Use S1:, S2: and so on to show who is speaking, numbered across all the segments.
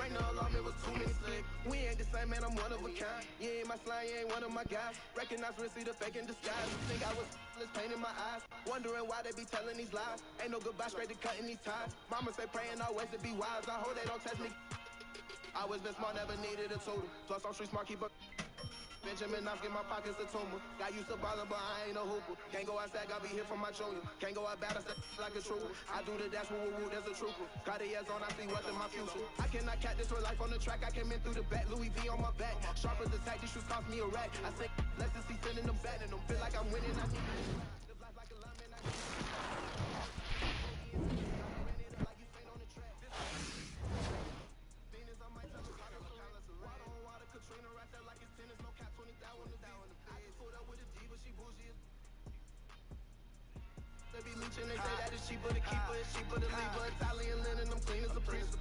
S1: Ring the alarm, it was too many slick. We ain't the same, man, I'm one of a kind. You ain't my slime, you ain't one of my guys. Recognize risky, the fake in disguise. Think I was pain in my eyes. Wondering why they be telling these lies. Ain't no goodbye, straight to cutting these ties. Mama say praying always to be wise. I hope they don't test me. Always been smart, never needed a tutor. Plus I'm street smart, keep up. Benjamin, I get my pockets a tumor. Got used to ballin', but I ain't a hooper. Can't go outside, got be here for my junior. Can't go out bad, I step like a trooper. I do the dash, woo woo, there's a trooper. Cartier's on, I see what's in my future. I cannot cat this real life on the track. I came in through the back, Louis V on my back. Sharp as the tack, these shoes cost me a rack. I say, let's just see sending them back, and them feel like I'm winning. I need live life like a lineman, Katrina right there like it's tennis, no cap, 20,000 on the down. I just pulled up with a D, but she bougie. They be leeching, they say that it's cheaper to keep her, it's cheaper to leave her. Italian linen, I'm clean as a priest.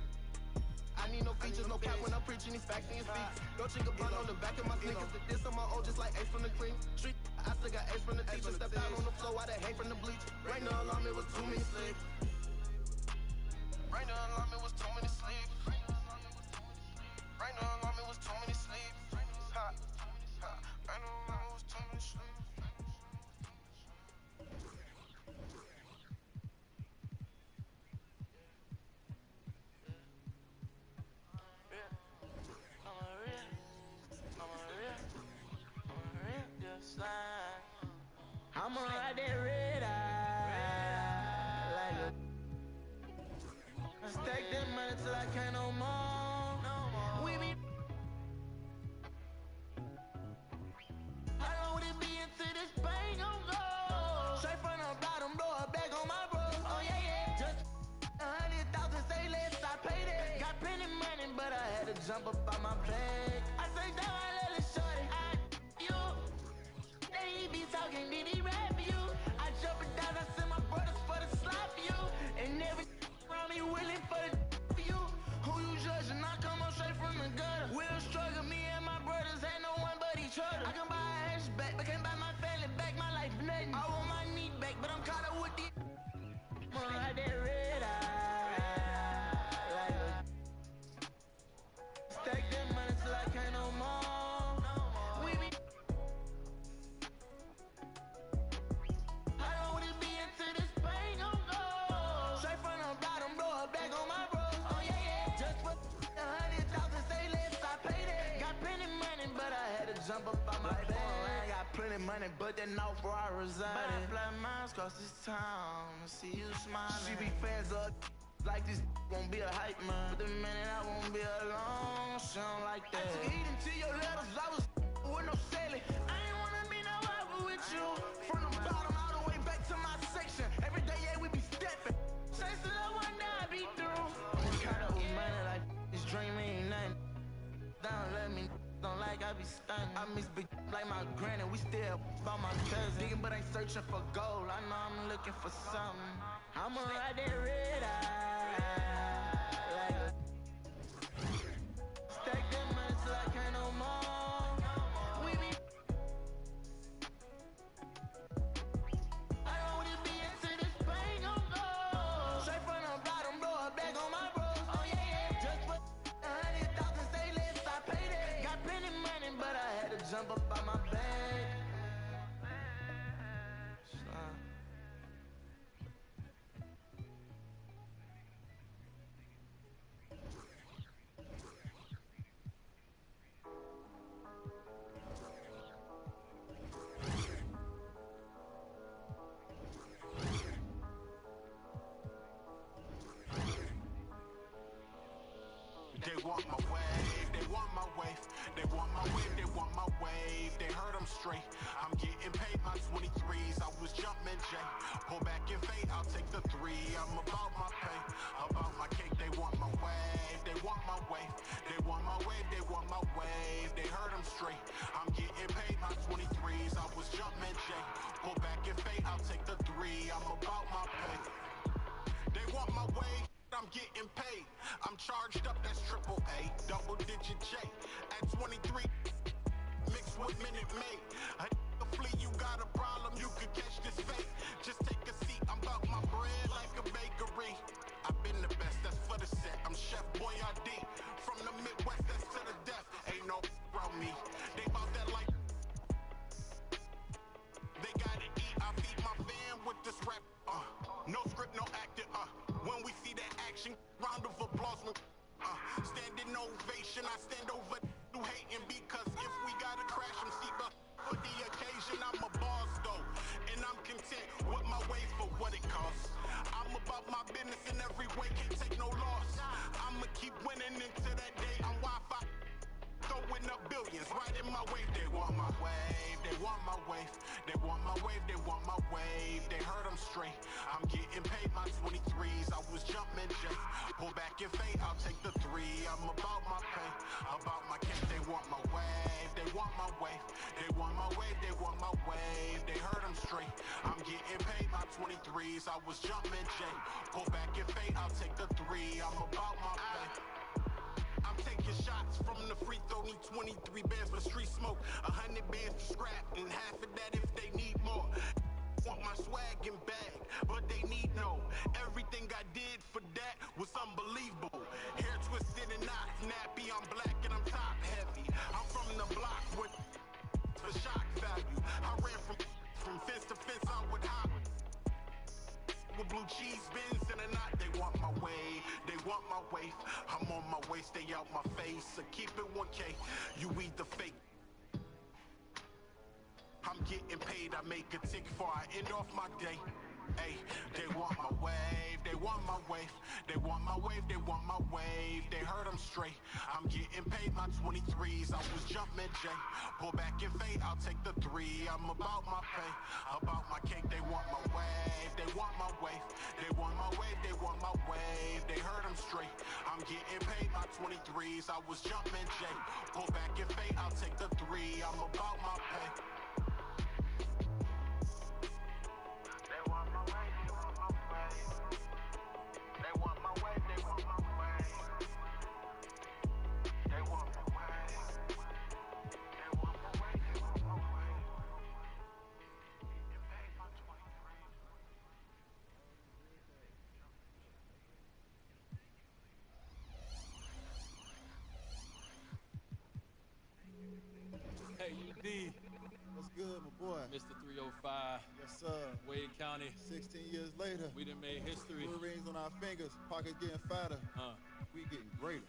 S1: I need no features, no cap when I'm preaching these facts in your speech. Go chick a blunt on the back of my sneakers. This on my old, just like Ace from the cream. Street, I still got Ace from the teacher. Stepped out on the floor, I hate from the bleach. Ring the alarm, it was too many sleep. Ring the alarm, it was too many sleep. Ring the alarm, it was too many sleep. Ha, ha. Ring the alarm, it was too many sleep.
S2: I'ma ride that red eye like a stack that money till I can't no more. We be I know what it be until this bang gon' go. Straight from the bottom, blow it back on my bro. Oh yeah, yeah. Just 100,000, say less, I paid it. Got plenty money, but I had to jump up on my bag. I say down, I let it shorty. They be talking, did he rap you? I jump it down, I send my brothers for the slap for you. And every around me willing for the for you. Who you judging? I come up straight from the gutter. We'll struggle, me and my brothers ain't no one but each other. I can buy a hatchback, but can't buy my family back. My life nothing. I want my knee back, but I'm caught up with the ride that red eye like a stack that money till I can't no more. We be I know what it be until this bang gon' go. Straight from the bottom, blow it back on my bro. Oh yeah, yeah. Just for 100,000, say less, I paid it. Got plenty money, but I had to jump up on my bag. Got plenty money, but then off where I reside. But I fly miles across this town to see you smiling. She be fans of like this won't be a hype man. But the minute I won't be alone, she don't like that. I took heat into your letters, I was with no selling. I ain't wanna be no rival with you. From the bottom all the way back to my section. Every day, yeah, we be stepping. Chase it up one day I be through. I'm caught up with money like this dream ain't nothing. Don't let me don't like I be stunning. I miss big like my granny, we still about my cousin. Digging but ain't searching for gold, I know I'm looking for something. I'ma ride that red eye like a stack that money till I can't no more. We be I know what it be until this bang gon' go. Straight from the bottom, blow it back on my bro. Oh yeah, yeah. Just for 100,000, say less, I paid it. Got plenty money, but I had to jump up on my bag.
S3: They want my wave, they want my wave, they want my wave, they want my wave. They heard I'm straight, I'm getting paid my 23s. I was jumping J, pull back in fate, I'll take the 3. I'm about my pay, about my cake. They want my wave, they want my wave, they want my wave, they want my wave. They heard I'm straight, I'm getting paid my 23s. I was jumping J, pull back in fate, I'll take the 3. I'm about my pay. They want my wave, I'm getting paid. I'm charged up, that's triple A, double digit J. At 23, mixed with Minute Maid. A flea, you got a problem, you could catch this fate. Just take a seat, I'm about my bread like a bakery. I've been the best, that's for the set. I'm Chef Boyardee. From round of applause. Standing ovation, I stand over you hating because if we gotta crash them seatbelt for the occasion, I'm a boss though, and I'm content with my way for what it costs. I'm about my business in every way, can't take no loss. I'ma keep winning into that day. I'm Wi-Fi. Throwing up billions right in my wave. They want my wave, they want my wave. They want my wave, they want my wave. They heard them straight. I'm getting paid my 23s. I was jumping Jay. Pull back and fade, I'll take the 3. I'm about my pay, about my cake. They want my wave, they want my wave. They want my wave, they want my wave. They heard them straight. I'm getting paid my 23s. I was jumping Jay. Pull back and fade, I'll take the 3. I'm about my pay. I'm taking shots from the free throw, need 23 bands for street smoke, 100 bands for scrap, and half of that if they need more. Want my swag and bag, but they need no. Everything I did for that was unbelievable. Hair twisted and not nappy, I'm black and I'm top heavy. I'm from the block with for shock value. I ran from fence to fence, I would hop. With blue cheese bins and a knot, they want my way, they want my wave. I'm on my way, stay out my face, so keep it 1K. You either fake. I'm getting paid, I make a tick before I end off my day. Hey, they want my wave, they want my wave. They want my wave, they want my wave. They heard them straight. I'm getting paid my 23s. I was jumping Jay. Pull back and fade, I'll take the 3. I'm about my pay, about my cake. They want my wave, they want my wave. They want my wave, they want my wave. They heard them straight. I'm getting paid my 23s. I was jumping Jay. Pull back and fade, I'll take the 3. I'm about my pay.
S4: Hey, D.
S5: What's good, my boy?
S4: Mr. 305.
S5: Yes, sir.
S4: Wade County.
S5: 16 years later.
S4: We done made history.
S5: Blue rings on our fingers. Pockets getting fatter. We getting greater.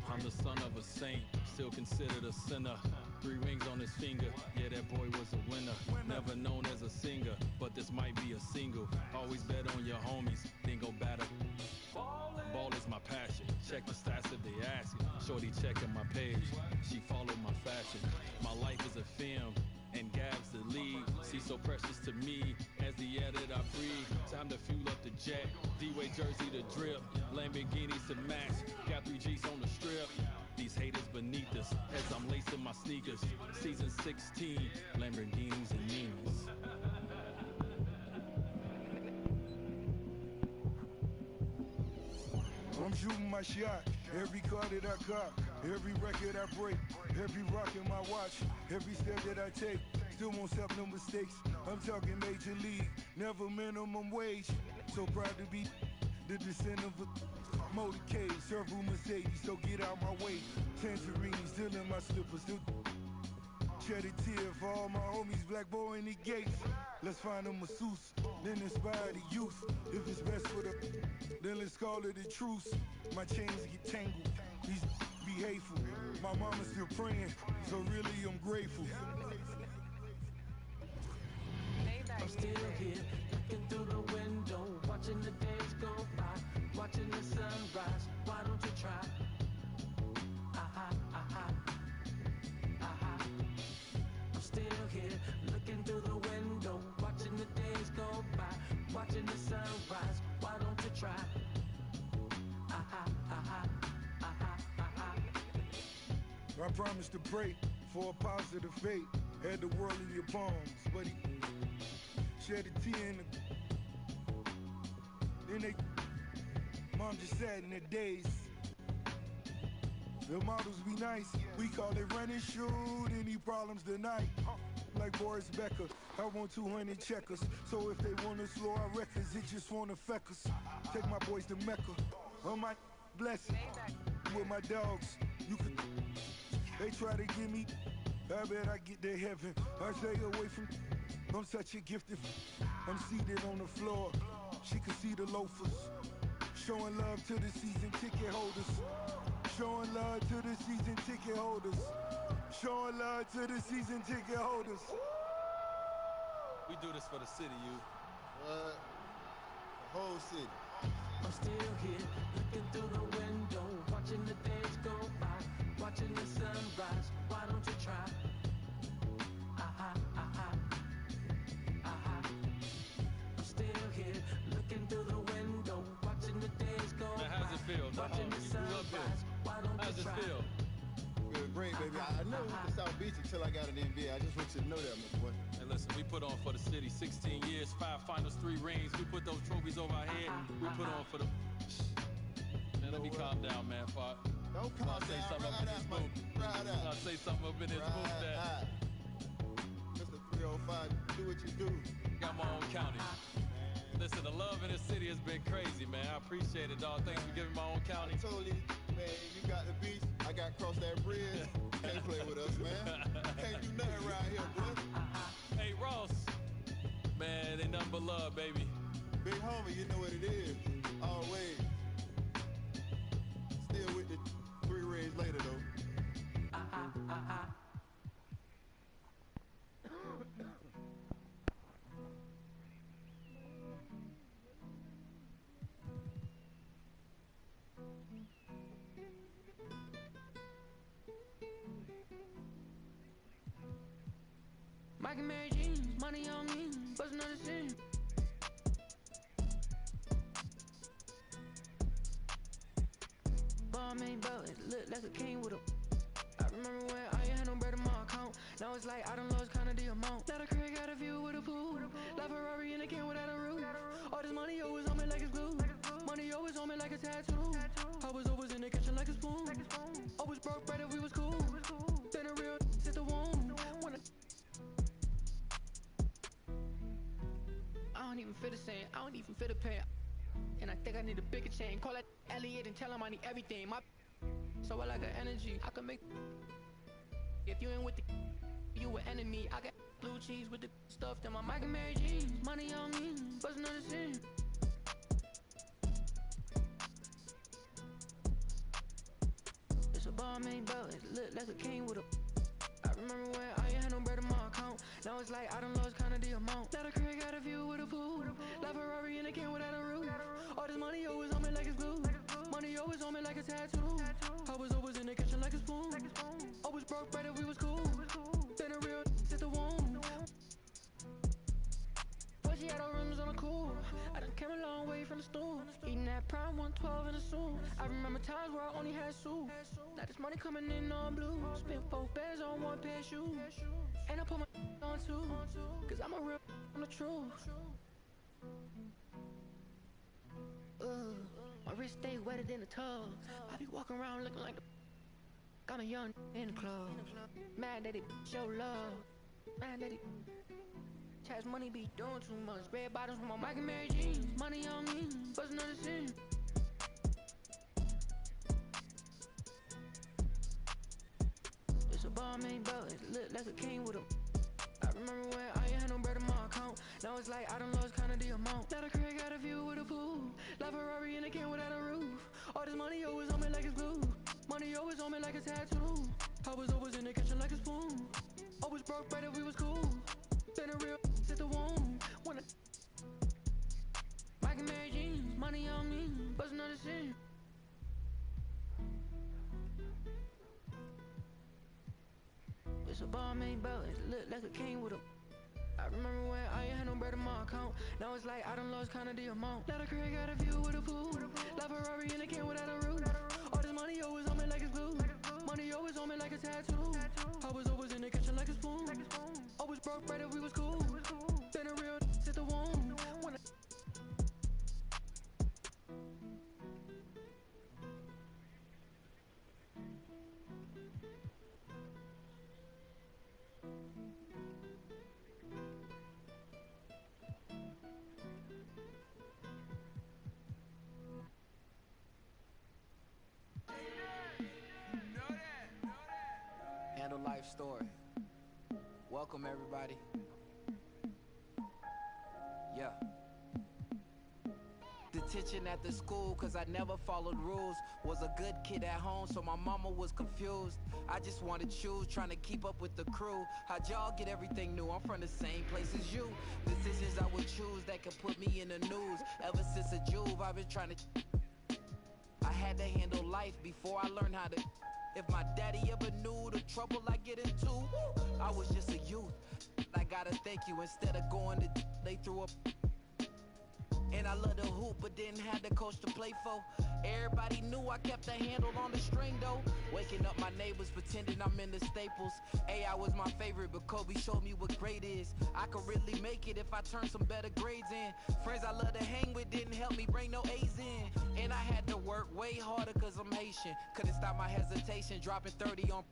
S4: I'm the son of a saint, still considered a sinner. 3 rings on his finger, yeah, that boy was a winner. Never known as a singer, but this might be a single. Always bet on your homies, then go batter. Ball is my passion, check the stats if they asking. Shorty checking my page, she followed my fashion. My life is a film, and Gab's the lead. See, so precious to me, as the edit I breathe. Time to fuel up the jet, D-Way jersey to drip, Lamborghinis to match, got 3 G's on the strip. These haters beneath us, as I'm lacing my sneakers. Season 16, Lamborghinis and Ninas.
S6: I'm shooting my shot, every car that I got, every record I break, every rock in my watch, every step that I take, still won't accept no mistakes. I'm talking major league, never minimum wage. So proud to be the descendant of a motorcade, several Mercedes, so get out my way. Tangerine, still in my slippers, still shed a tear for all my homies, black boy in the gates. Let's find a masseuse, then inspire the youth. If it's best for the, then let's call it a truce. My chains get tangled, these be hateful. My mama's still praying, so really I'm grateful.
S2: I'm still here, looking through the window, watching the days go by, watching the sunrise. Why don't you try? I'm still here, looking through the window, watching the days go by, watching the sunrise. Why don't you try?
S6: I promised to pray for a positive fate. Had the world in your palms, but he shed a tear in the. Then they, mom just sat in the days. The models be nice, we call it run and shoot. Any problems tonight? Like Boris Becker, I want 200 checkers. So if they wanna slow our records, it just won't affect us. Take my boys to Mecca, on my blessing. With my dogs, you could. They try to get me, I bet I get to heaven. I stay away from, I'm such a gifted. I'm seated on the floor, she can see the loafers. Showing love to the season ticket holders. Showing love to the season ticket holders. Showing love to the season ticket holders.
S4: We do this for the city, you.
S5: The whole city.
S2: I'm still here, looking through the window, watching the days go by, watching the sunrise. Why don't you try? I'm still here, looking through the window, watching the days go by.
S4: Man, how's it feel?
S2: Watching the sunrise. Why don't
S4: How's
S2: you
S4: it
S2: try?
S4: feel?
S5: Feel great, baby. I never went to South Beach until I got an NBA. I just want you to know that, my boy.
S4: Hey, listen, we put on for the city. 16 years, 5 finals, 3 rings. We put those trophies over our head. We put on for the... Man, let me calm down, man.
S5: Don't calm
S4: say
S5: down.
S4: something up in this booth. I'll say something up in this booth that...
S5: Mr. 305, do what you do.
S4: Got my own county. Listen, the love in this city has been crazy, man. I appreciate it, dog. Thanks for giving my own county.
S5: I told you, man, you got the beach. I got crossed that bridge. Can't play with us, man. Can't do nothing around here, boy.
S4: Hey, Ross. Man, they nothing but love, baby.
S5: Big homie, you know what it is. Always. Still with the 3 rings later, though.
S2: Mike and Mary Jean, money on me, bustin' on the scene. Bomb ain't belt, it look like a king with a... I remember when I ain't had no bread in my account. Now it's like I done lost kind of the amount. Now the crib got a view with a pool. Like Ferrari in a can without a roof. All this money always on me like it's glue. Money always on me like a tattoo. I was always in the kitchen like a spoon. Always broke bread if we was cool. Then a real hit the womb. I don't even fit a cent, I don't even fit a pair. And I think I need a bigger chain. Call that Elliot and tell him I need everything. My so I like an energy, I can make. If you ain't with the you an enemy. I got blue cheese with the stuff in my Mike and Mary Jean. Money on me, bustin' on the scene. It's a bomb ain't belt, it look like a king with a... I remember when I ain't had no bread in my account. Now it's like I done lost kind of the amount. Now the crib got a view with a pool. Like Ferrari in a can without a roof. All this money always on me like it's glue. Money always on me like a tattoo. I was always in the kitchen like a spoon. Always broke bread if we was cool. Then a real hit the womb. But she had her rims on the cool. I done came a long way from the stool. Eating that prime 112 in the soup. I remember times where I only had soup. Now this money coming in on blue. Spent 4 bands on 1 pair of shoes. And I put my on 2. Cause I'm a real on the truth. My wrist stay wetter than a tub. I be walking around looking like the... I'm a young in the club. Mad that it show love. Mad that it... Cash money be doing too much. Red bottoms with my Mike and Mary Jean. Money on me, bustin' on the scene. It's a bomb ain't belt, it look like a king with a... I remember when I ain't had no bread in my account. Now it's like I done lost kind of the amount. Now the crib got a view with a pool. Like Ferrari in a can without a roof. All this money always on me like it's glue. Money always on me like a tattoo. I was always in the kitchen like a spoon. Always broke bread if we was cool. Then a real hit the womb. When Mike and Mary Jean, money on me, bustin' on the scene. It's a bomb ain't belt, it look like a king with a... I remember when I ain't had no bread in my account. Now it's like I done lost kind of the amount. Now the crib got a view with a pool. Like Ferrari in a can without a roof. All this money always on me like it's glue. Money always on me like a tattoo. I was always in the kitchen like a spoon. Always broke bread if we was cool. Then a real hit the womb. When
S7: Handle life story. Welcome everybody. Yeah. The attention at the school, cause I never followed rules. Was a good kid at home, so my mama was confused. I just wanted shoes, trying to keep up with the crew. How'd y'all get everything new? I'm from the same place as you. Decisions I would choose that could put me in the news. Ever since a juve, I've been trying to... I had to handle life before I learned how to... If my daddy ever knew the trouble I get into, I was just a youth. I gotta thank you. Instead of going to... They threw up... And I love the hoop, but didn't have the coach to play for. Everybody knew I kept a handle on the string, though. Waking up my neighbors, pretending I'm in the Staples. AI was my favorite, but Kobe showed me what great is. I could really make it if I turned some better grades in. Friends I love to hang with didn't help me bring no A's in. And I had to work way harder cause I'm Haitian. Couldn't stop my hesitation, dropping 30 on...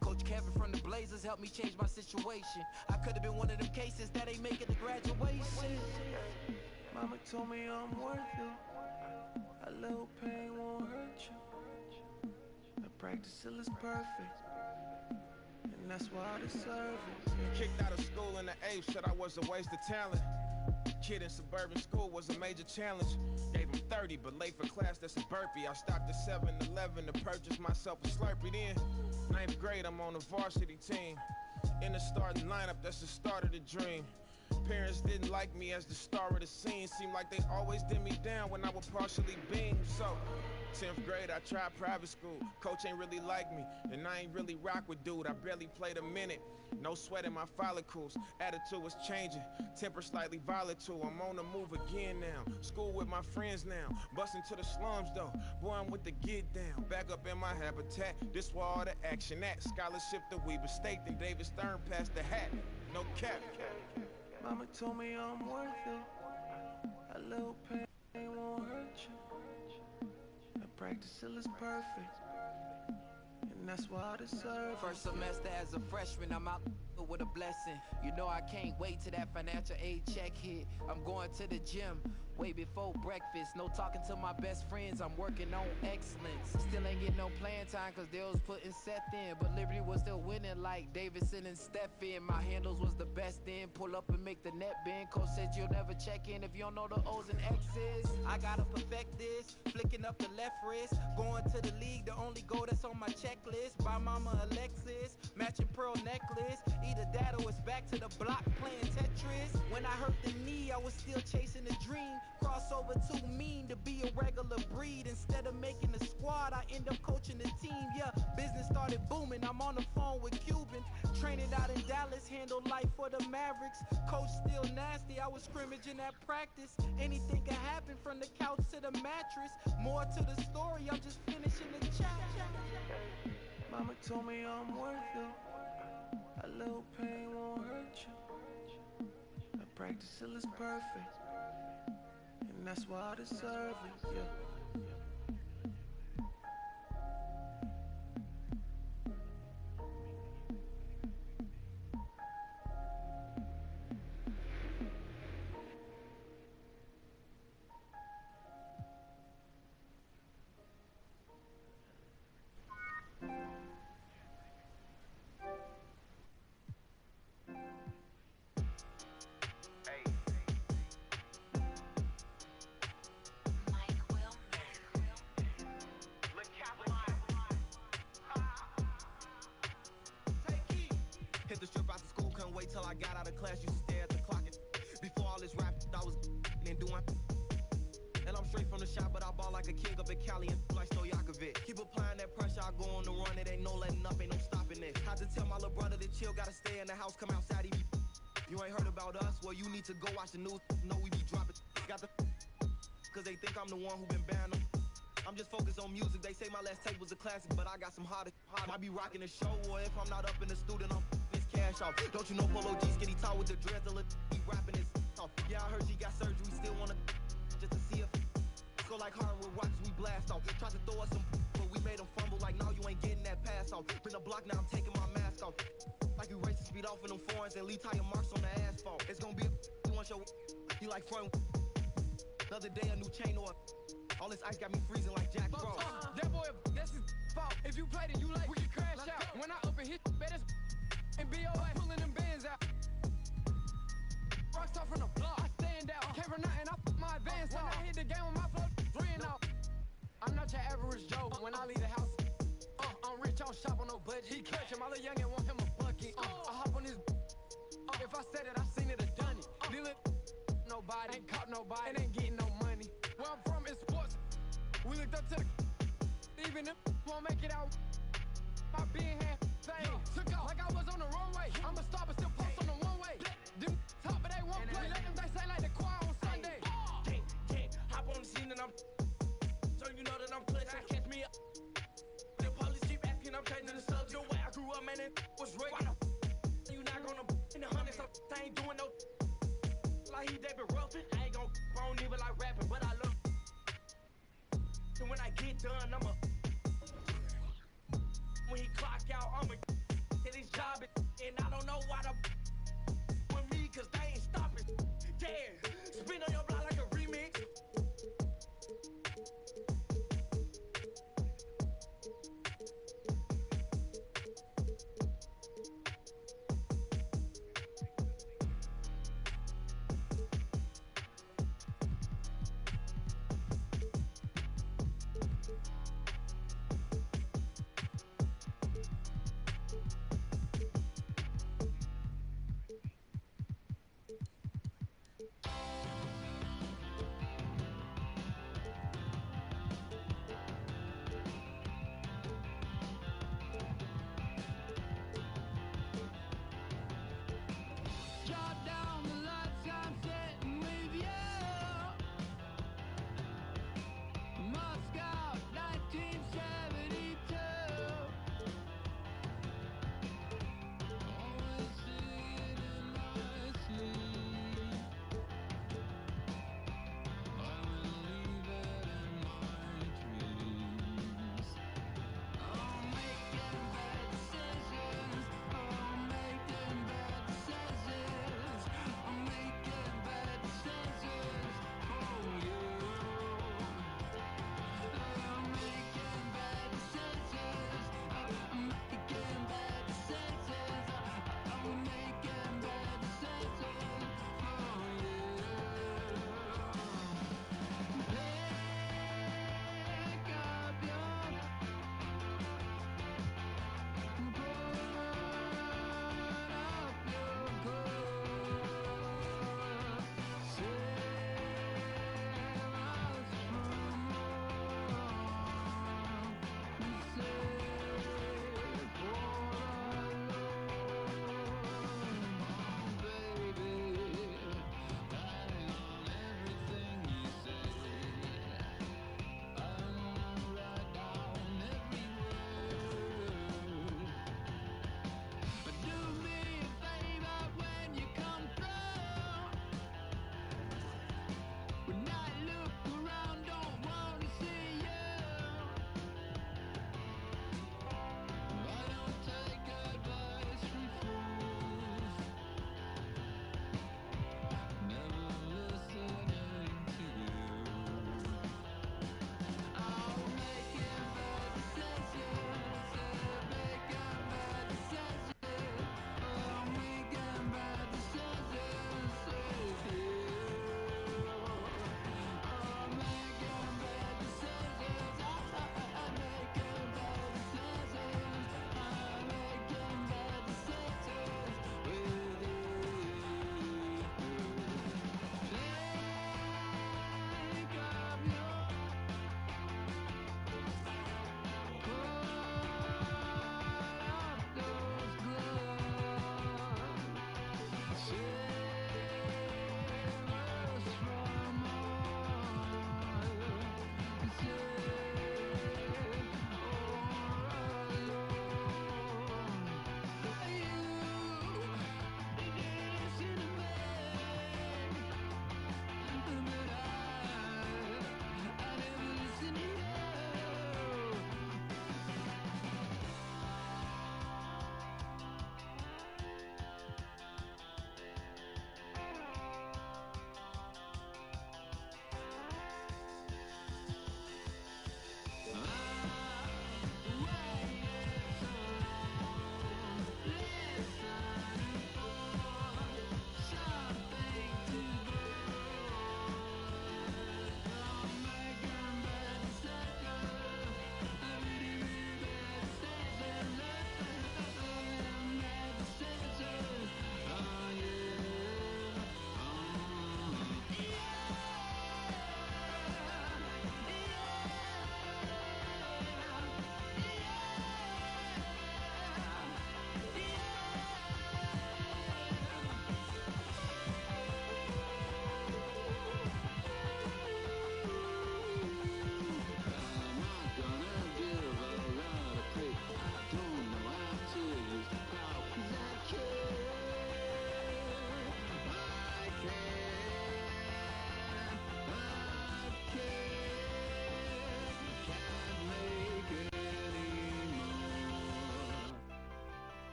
S7: Coach Kevin from the Blazers helped me change my situation. I could have been one of them cases that ain't making the graduation. Mama told me I'm worth it. A little pain won't hurt you. I practice till it's perfect, and that's why I deserve it.
S8: Kicked out of school in the 8th, said I was a waste of talent. Kid in suburban school was a major challenge. Gave him 30, but late for class, that's a burpee. I stopped at 7-Eleven to purchase myself a Slurpee. Then, 9th grade, I'm on the varsity team. In the starting lineup, that's the start of the dream. Parents didn't like me as the star of the scene. Seemed like they always did me down when I would partially beam. So, 10th grade, I tried private school. Coach ain't really like me, and I ain't really rock with dude. I barely played a minute. No sweat in my follicles. Attitude was changing. Temper slightly volatile. I'm on the move again now. School with my friends now. Busting to the slums though. Boy, I'm with the get down. Back up in my habitat. This where all the action at. Scholarship to Weber State. Then David Stern passed the hat. No cap.
S7: Mama told me I'm worth it. A little pain won't hurt you. I practice till it's perfect, and that's why I deserve it. First semester as a freshman, I'm out with a blessing. You know I can't wait till that financial aid check hit. I'm going to the gym way before breakfast. No talking to my best friends, I'm working on excellence. Still ain't getting no playing time cause they was putting Seth in. But Liberty was still winning like Davidson and Stephen. My handles was the best in. Pull up and make the net bend. Coach said you'll never check in if you don't know the O's and X's. I gotta perfect this. Flicking up the left wrist. Going to the league, the only goal that's on my checklist. Buy mama a Lexus. Matching pearl necklace. Either that or it's back to the block playing Tetris. When I hurt the knee, I was still chasing a dream. Crossover too mean to be a regular breed. Instead of making the squad, I end up coaching the team. Yeah, business started booming. I'm on the phone with Cuban. Training out in Dallas, handle life for the Mavericks. Coach still nasty, I was scrimmaging at practice. Anything can happen from the couch to the mattress. More to the story, I'm just finishing the chapter. Mama told me I'm worth it. A little pain won't hurt you. I practice till it's perfect, and that's why I deserve it, yeah.
S9: Hit the strip out the school, couldn't wait till I got out of class. Used to stare at the clock. Before all this rap, I was then doing. And I'm straight from the shop, but I ball like a king up in Cali and like Stojakovic. Keep applying that pressure, I go on the run. It ain't no letting up, ain't no stopping it. Had to tell my little brother to chill, gotta stay in the house, come outside, he be. You ain't heard about us? Well, you need to go watch the news. Know we be dropping. Got the. Cause they think I'm the one who been banned them. I'm just focused on music. They say my last tape was a classic, but I got some harder. Might be rocking the show, or if I'm not up in the studio, I'm this cash off. Don't you know Polo G skinny tall with the dreads, he rapping his off. Yeah, I heard she got surgery, still wanna just to see if go like hard with rocks, we blast off. Tried to throw us some, but we made them fumble like, no, you ain't getting that pass off. Been a block, now I'm taking my mask off. Like you racing speed off in them foreigns and leave tire marks on the asphalt. It's gonna be a you want your you like front. Another day, a new chain or all this ice got me freezing like Jack Frost.
S10: That boy, that's his fault. If you played it, you like, we can crash out. When I up and hit, better and BOA pulling them bands out. Rockstar from the block, I stand out. Came from nothing, I put my advance on. When I hit the game with my flow, 3 and out. I'm not your average Joe when I leave the house. I'm rich, I don't shop on no budget. He catch him, all the youngin' want him a bucket. I hop on this. If I said it, I seen it, I done it. Dealing nobody, ain't caught nobody, and ain't getting no money. Where I'm from is sports. We looked up to the. Even if won't make it out. My being half thing. Took off like I was on the runway. I'ma stop and still post on the one way. Them top, but they won't play. Let them they say like the choir on Sunday.
S2: Hop on the scene and I'm. So you know that I'm clutch. I catch me up. The police keep asking, I'm changing the subject. The way I grew up, man, it was right. Why the you not gonna in the hundreds? I ain't doing no. Like he David Ruffin. I ain't gon' I don't even like rapping, but I love. And when I get done, I'ma. When he clock out, I'ma get his job. And I don't know why the with me, cause they ain't stopping. Yeah, spin on your block like a remix.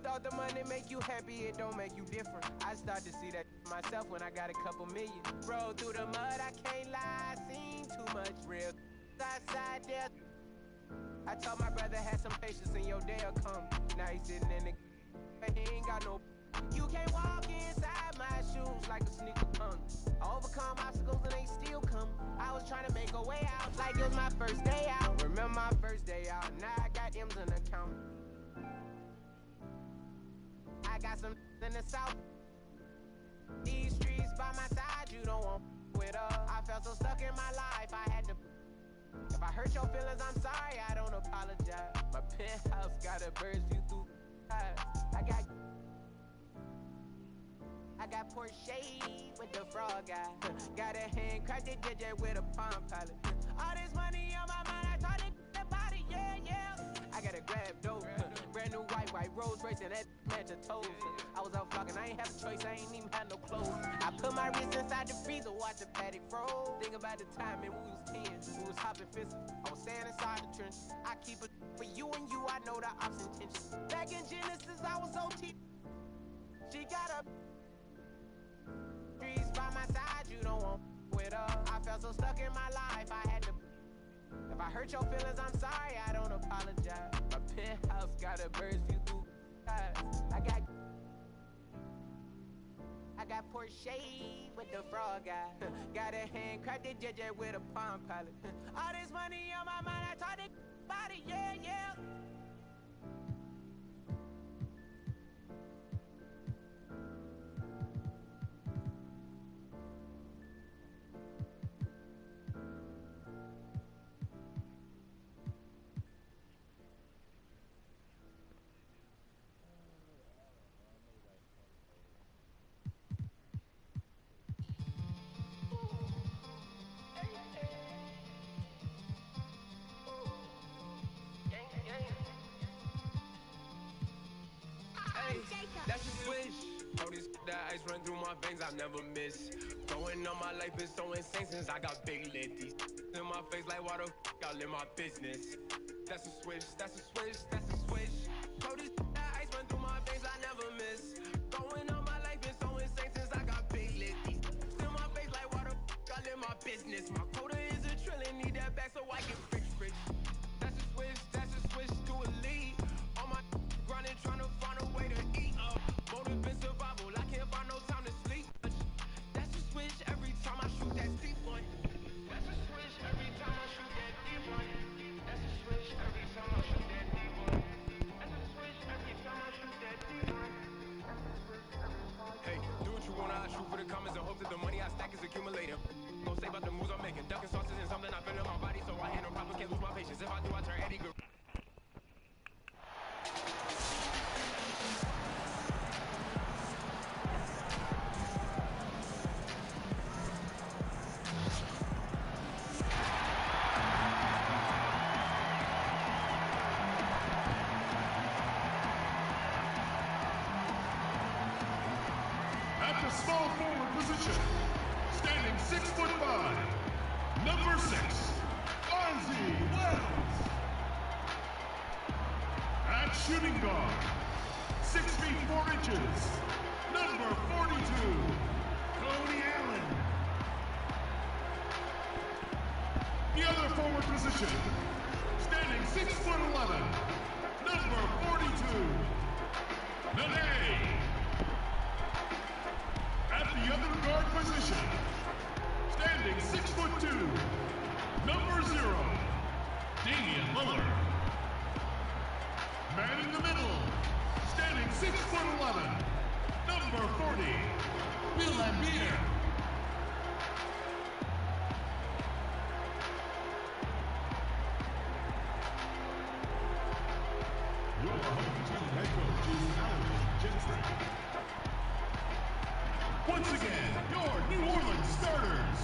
S11: Thought the money make you happy, it don't make you different. I start to see that myself when I got a couple million. Rolled through the mud, I can't lie, I seen too much real outside there. I told my brother had some patience and your day'll come. Now he's sitting in the but he ain't got no. You can't walk inside my shoes like a sneaker punk. I overcome obstacles and they still come. I was trying to make a way out like it was my first day out. Remember my first day out, now I got M's in the account. I got some in the south. These streets by my side, you don't want with I felt so stuck in my life, I had to. If I hurt your feelings, I'm sorry, I don't apologize. My penthouse got a bird's view through eyes. I got Porsche with the frog guy. Got a handcrafted DJ with a palm pilot. All this money on my mind, I thought it about it, yeah, yeah. I got a grab dope, brand new white Rolls Royce and that match of toes. I was out vlogging, I ain't have a choice, I ain't even had no clothes. I put my wrist inside the freezer, watch the paddock froze. Think about the time when we was 10, we was hopping fences. I was staying inside the trench. I keep it for you and you, I know the ops intentions. Back in Genesis, I was OT. She got a streets by my side, you don't want with I felt so stuck in my life, I had to. If I hurt your feelings, I'm sorry, I don't apologize. My penthouse got a bird's view through eyes. I got Porsche with the frog guy. Got a handcrafted JJ with a palm pilot. All this money on my mind, I thought it about it, yeah, yeah.
S12: That's a switch. All this that ice run through my veins, I never miss. Going on my life is so insane since I got big lit. These in my face like why the y'all in my business. That's a switch, that's a switch, that's a switch. All this that ice run through my veins, I never miss. Going on my life is so insane since I got big lit. These in my face like why the y'all in my business. My quota is a trillion, need that back so I get rich. That's a switch to a lead. On my grinding, trying to find a way to eat up. Motive and survival, I can't find no time to sleep. That's a switch every time I shoot that deep one. That's a switch every time I shoot that deep one. That's a switch every time I shoot that deep one. That's a switch every time I shoot that deep one. Hey, do what you wanna, I shoot for the comments and hope that the money I stack is accumulating. Don't say about the moves I'm making. Ducking sauces and something I feel in my body, so I handle problems, can't lose my patience. If I do, I turn Eddie Guerrero.
S13: At the small forward position, standing 6'5", number 6, Ozzy Wells. At shooting guard, 6 feet 4 inches, number 42, Cody Allen. The other forward position, standing 6'11", number 42, Nene. At the other guard position, standing 6'2", number 0, Damian Lillard. Man in the middle, standing 6'11", number 40, Will Lambier. Your home team head coach is Alex Gentry. Once again, your New Orleans starters.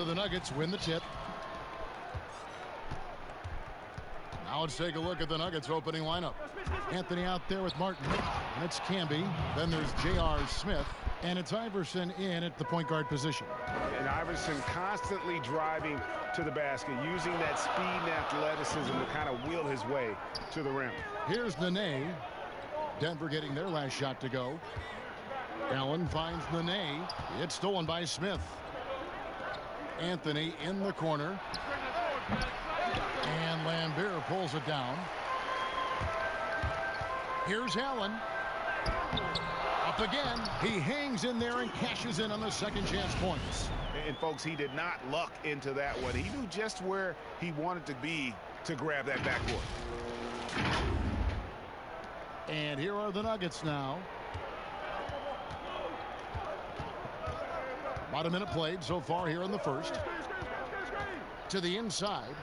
S14: So the Nuggets win the tip. Now let's take a look at the Nuggets opening lineup. Anthony out there with Martin. And it's Camby. Then there's J.R. Smith. And it's Iverson in at the point guard position.
S15: And Iverson constantly driving to the basket, using that speed and athleticism to kind of wheel his way to the rim.
S14: Here's Nene. Denver getting their last shot to go. Allen finds Nene. It's stolen by Smith. Anthony in the corner. And Lambeer pulls it down. Here's Allen. Up again. He hangs in there and cashes in on the second chance points.
S15: And folks, he did not luck into that one. He knew just where he wanted to be to grab that backboard.
S14: And here are the Nuggets now. About a minute played so far here in the first. To the inside.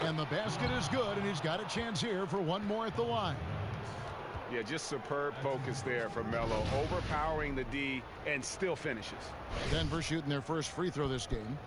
S14: And the basket is good, and he's got a chance here for one more at the line.
S15: Yeah, just superb focus there from Melo, overpowering the D and still finishes.
S14: Denver shooting their first free throw this game.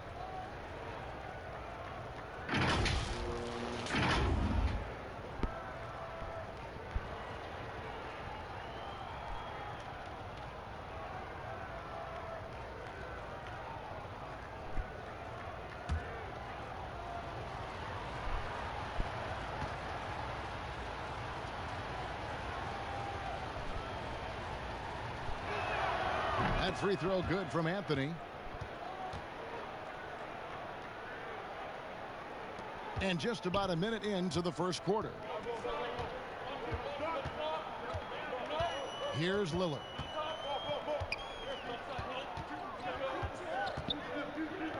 S14: That free throw good from Anthony. And just about a minute into the first quarter. Here's Lillard.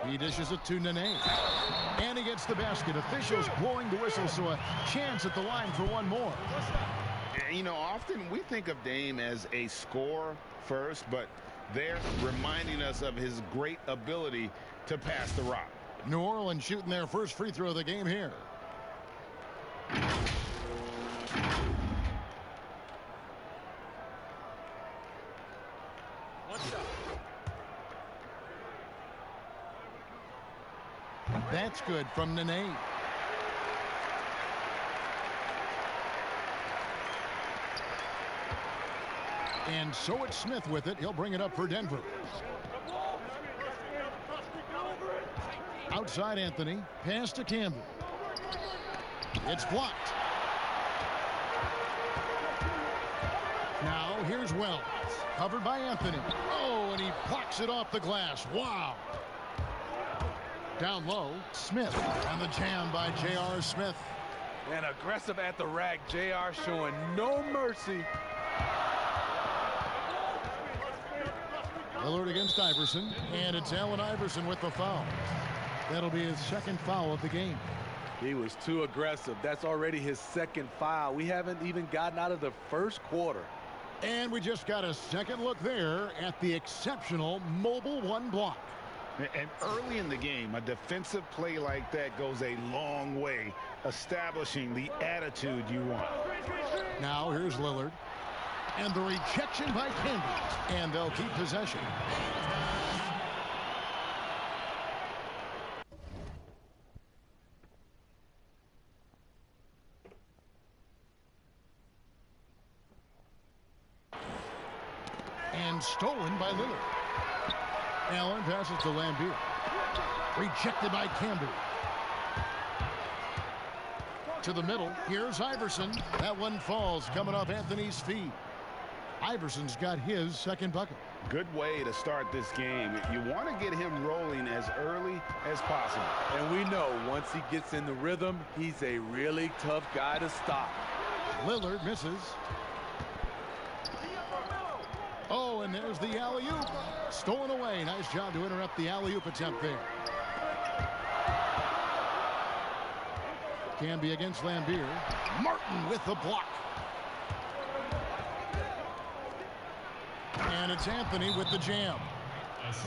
S14: He dishes it to Nene. And he gets the basket. Officials blowing the whistle, so a chance at the line for one more.
S15: You know, often we think of Dame as a scorer first, but they're reminding us of his great ability to pass the rock.
S14: New Orleans shooting their first free throw of the game here. That's good from Nene. And so it's Smith with it. He'll bring it up for Denver. Outside Anthony. Pass to Campbell. It's blocked. Now here's Wells. Covered by Anthony. Oh, and he blocks it off the glass. Wow. Down low, Smith. And the jam by J.R. Smith.
S16: And aggressive at the rack. J.R. showing no mercy.
S14: Lillard against Iverson, and it's Allen Iverson with the foul. That'll be his second foul of the game.
S16: He was too aggressive. That's already his second foul. We haven't even gotten out of the first quarter.
S14: And we just got a second look there at the exceptional mobile one block.
S15: And early in the game, a defensive play like that goes a long way, establishing the attitude you want.
S14: Now here's Lillard. And the rejection by Campbell. And they'll keep possession. And stolen by Lillard. Allen passes to Lambeer. Rejected by Campbell. To the middle. Here's Iverson. That one falls coming off Anthony's feet. Iverson's got his second bucket.
S15: Good way to start this game. You want to get him rolling as early as possible.
S16: And we know once he gets in the rhythm, he's a really tough guy to stop.
S14: Lillard misses. Oh, and there's the alley-oop. Stolen away. Nice job to interrupt the alley-oop attempt there. Camby against Lambeer. Martin with the block. And it's Anthony with the jam.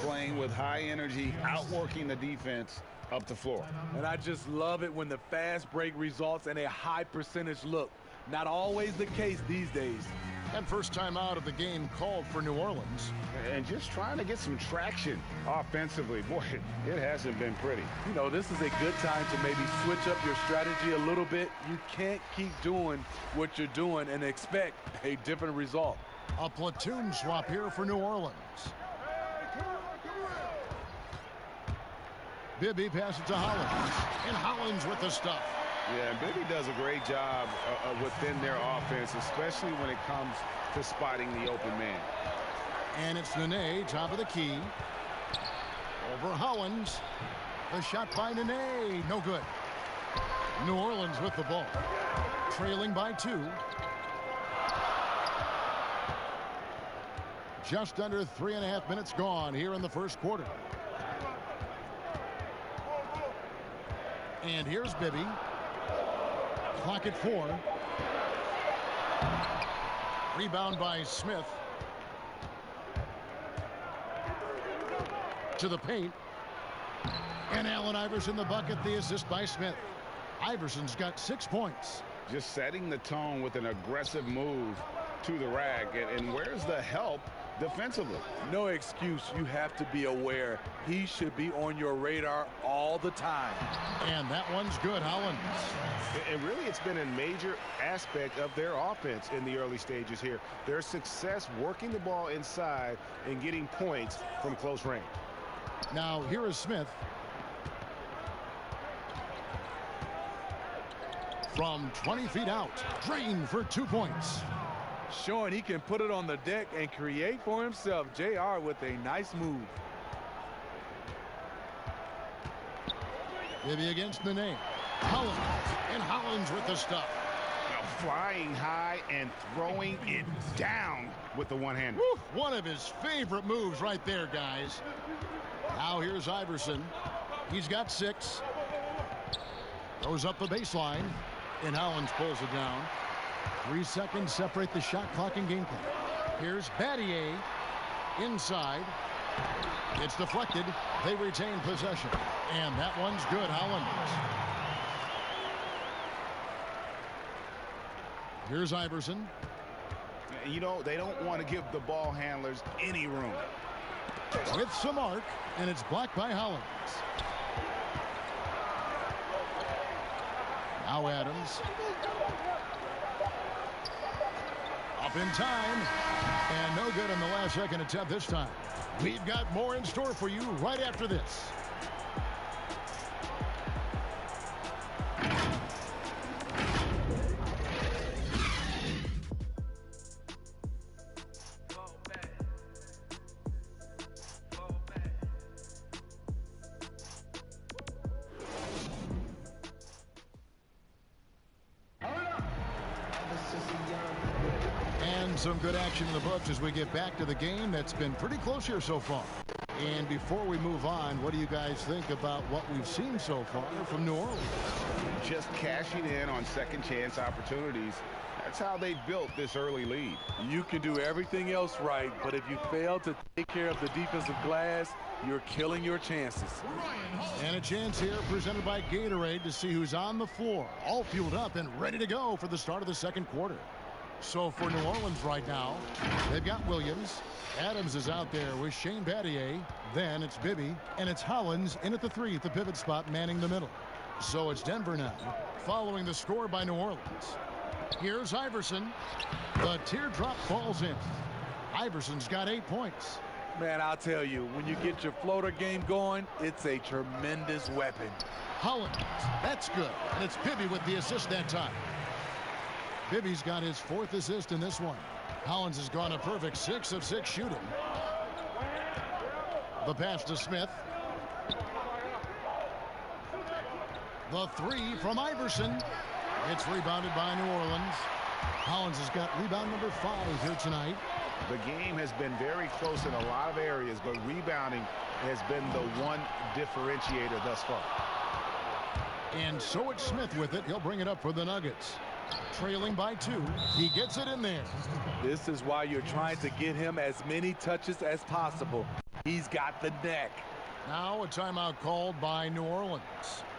S15: Playing with high energy, outworking the defense up the floor.
S16: And I just love it when the fast break results in a high percentage look. Not always the case these days.
S14: And first time out of the game called for New Orleans.
S15: And just trying to get some traction offensively. Boy, it hasn't been pretty.
S16: You know, this is a good time to maybe switch up your strategy a little bit. You can't keep doing what you're doing and expect a different result.
S14: A platoon swap here for New Orleans. Bibby passes to Hollins. And Hollins with the stuff.
S15: Yeah, Bibby does a great job within their offense, especially when it comes to spotting the open man.
S14: And it's Nene, top of the key. Over Hollins. The shot by Nene, no good. New Orleans with the ball. Trailing by 2. Just under 3.5 minutes gone here in the first quarter. And here's Bibby. Clock at 4. Rebound by Smith. To the paint. And Allen Iverson the bucket, the assist by Smith. Iverson's got 6 points.
S15: Just setting the tone with an aggressive move to the rack. And where's the help defensively?
S16: No excuse. You have to be aware. He should be on your radar all the time.
S14: And that one's good, Hollins.
S17: And really, it's been a major aspect of their offense in the early stages here. Their success working the ball inside and getting points from close range.
S14: Now, here is Smith. From 20 feet out, drained for 2 points.
S16: Showing he can put it on the deck and create for himself. JR with a nice move.
S14: Bibby against Nene. Hollins. And Hollins with the stuff.
S15: Now flying high and throwing it down with the one-hander.
S14: One of his favorite moves right there, guys. Now here's Iverson. He's got 6. Goes up the baseline. And Hollins pulls it down. 3 seconds separate the shot clock and game clock. Here's Battier inside. It's deflected. They retain possession. And that one's good, Hollins. Here's Iverson.
S15: You know, they don't want to give the ball handlers any room.
S14: With some arc, and it's blocked by Hollins. Now Adams. Up in time. And no good on the last second attempt this time. We've got more in store for you right after this. Some good action in the books as we get back to the game that's been pretty close here so far. And before we move on, what do you guys think about what we've seen so far from New Orleans?
S15: Just cashing in on second chance opportunities. That's how they built this early lead.
S16: You can do everything else right, but if you fail to take care of the defensive glass, you're killing your chances.
S14: And a chance here presented by Gatorade to see who's on the floor, all fueled up and ready to go for the start of the second quarter. So for New Orleans right now, they've got Williams. Adams is out there with Shane Battier. Then it's Bibby, and it's Hollins in at the 3 at the pivot spot, manning the middle. So it's Denver now, following the score by New Orleans. Here's Iverson. The teardrop falls in. Iverson's got 8 points.
S16: Man, I'll tell you, when you get your floater game going, it's a tremendous weapon.
S14: Hollins, that's good. And it's Bibby with the assist that time. Bibby's got his 4th assist in this one. Hollins has gone a perfect 6 of 6 shooting. The pass to Smith. The 3 from Iverson. It's rebounded by New Orleans. Hollins has got rebound number 5 here tonight.
S17: The game has been very close in a lot of areas, but rebounding has been the one differentiator thus far.
S14: And so it's Smith with it. He'll bring it up for the Nuggets. Trailing by 2. He gets it in there.
S16: This is why you're trying to get him as many touches as possible. He's got the neck.
S14: Now a timeout called by New Orleans.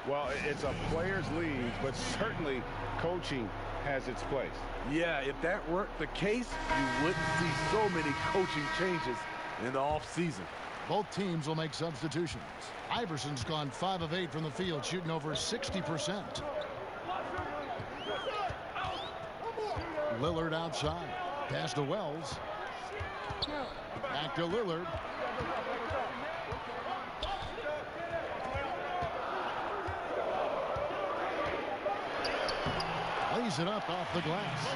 S17: Well, it's a player's league, but certainly coaching has its place.
S16: Yeah, if that weren't the case, you wouldn't see so many coaching changes in the offseason.
S14: Both teams will make substitutions. Iverson's gone 5 of 8 from the field, shooting over 60%. Lillard outside. Pass to Wells. Back to Lillard. Lays it up off the glass.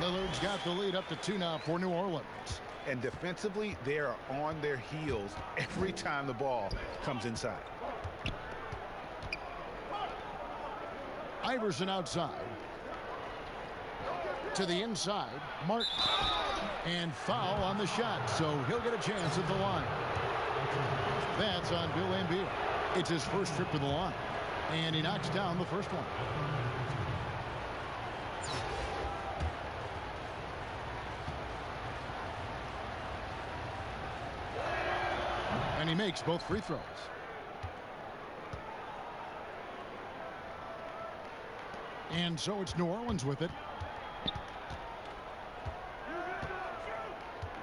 S14: Lillard's got the lead up to 2 now for New Orleans.
S17: And defensively, they are on their heels every time the ball comes inside.
S14: Iverson outside. To the inside. Martin. And foul on the shot, so he'll get a chance at the line. That's on Bill Laimbeer. It's his first trip to the line. And he knocks down the first one. And he makes both free throws. And so it's New Orleans with it.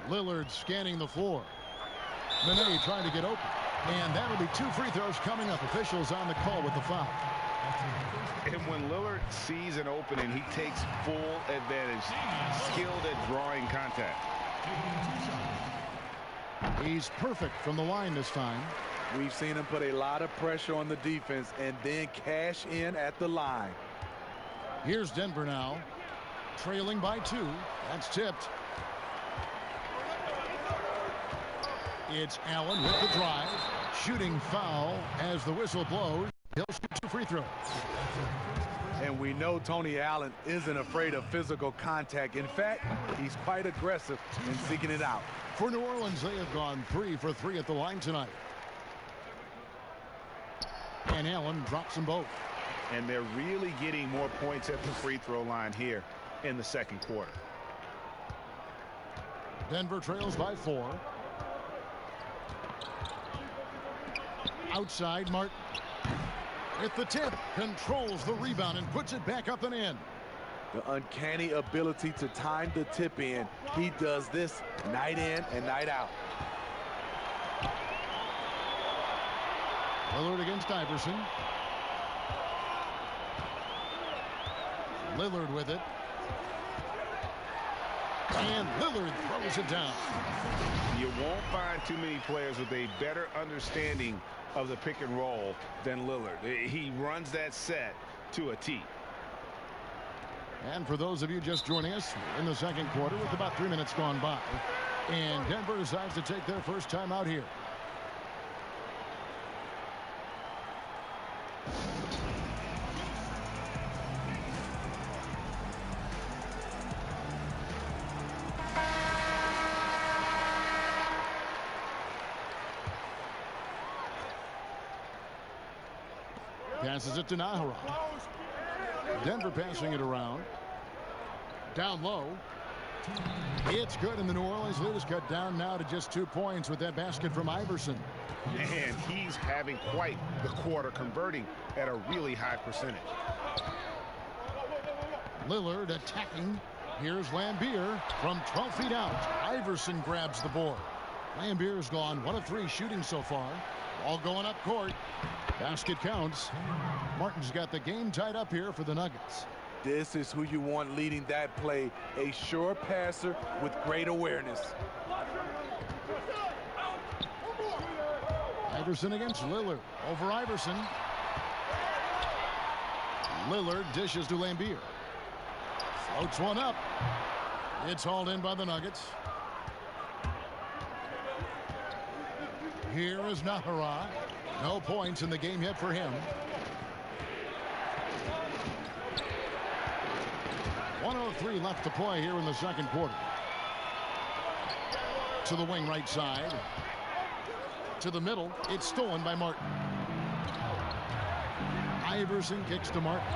S14: Lillard scanning the floor. Nene trying to get open. And that'll be 2 free throws coming up. Officials on the call with the foul.
S17: And when Lillard sees an opening, he takes full advantage. Skilled at drawing contact.
S14: He's perfect from the line this time.
S16: We've seen him put a lot of pressure on the defense and then cash in at the line.
S14: Here's Denver now. Trailing by 2. That's tipped. It's Allen with the drive. Shooting foul as the whistle blows. He'll shoot 2 free throws.
S16: And we know Tony Allen isn't afraid of physical contact. In fact, he's quite aggressive in seeking it out.
S14: For New Orleans, they have gone 3 for 3 at the line tonight. And Allen drops them both.
S17: And they're really getting more points at the free throw line here in the second quarter.
S14: Denver trails by 4. Outside, Martin. With the tip, controls the rebound and puts it back up and in.
S16: The uncanny ability to time the tip in. He does this night in and night out.
S14: Lillard against Iverson. Lillard with it. And Lillard throws it down.
S17: You won't find too many players with a better understanding of the pick and roll than Lillard. He runs that set to a T.
S14: And for those of you just joining us in the second quarter with about 3 minutes gone by, and Denver decides to take their first time out here. Passes it to Nahara. Denver passing it around. Down low. It's good, and the New Orleans lead is cut down now to just 2 points with that basket from Iverson.
S17: And he's having quite the quarter, converting at a really high percentage.
S14: Lillard attacking. Here's Laimbeer from 12 feet out. Iverson grabs the board. Lambier's gone 1 of 3 shooting so far. All going up court. Basket counts. Martin's got the game tied up here for the Nuggets.
S16: This is who you want leading that play. A sure passer with great awareness.
S14: Iverson against Lillard. Over Iverson. Lillard dishes to Laimbeer. Floats one up. It's hauled in by the Nuggets. Here is Nahara. No points in the game yet for him. 1:03 left to play here in the second quarter. To the wing right side. To the middle. It's stolen by Martin. Iverson kicks to Martin.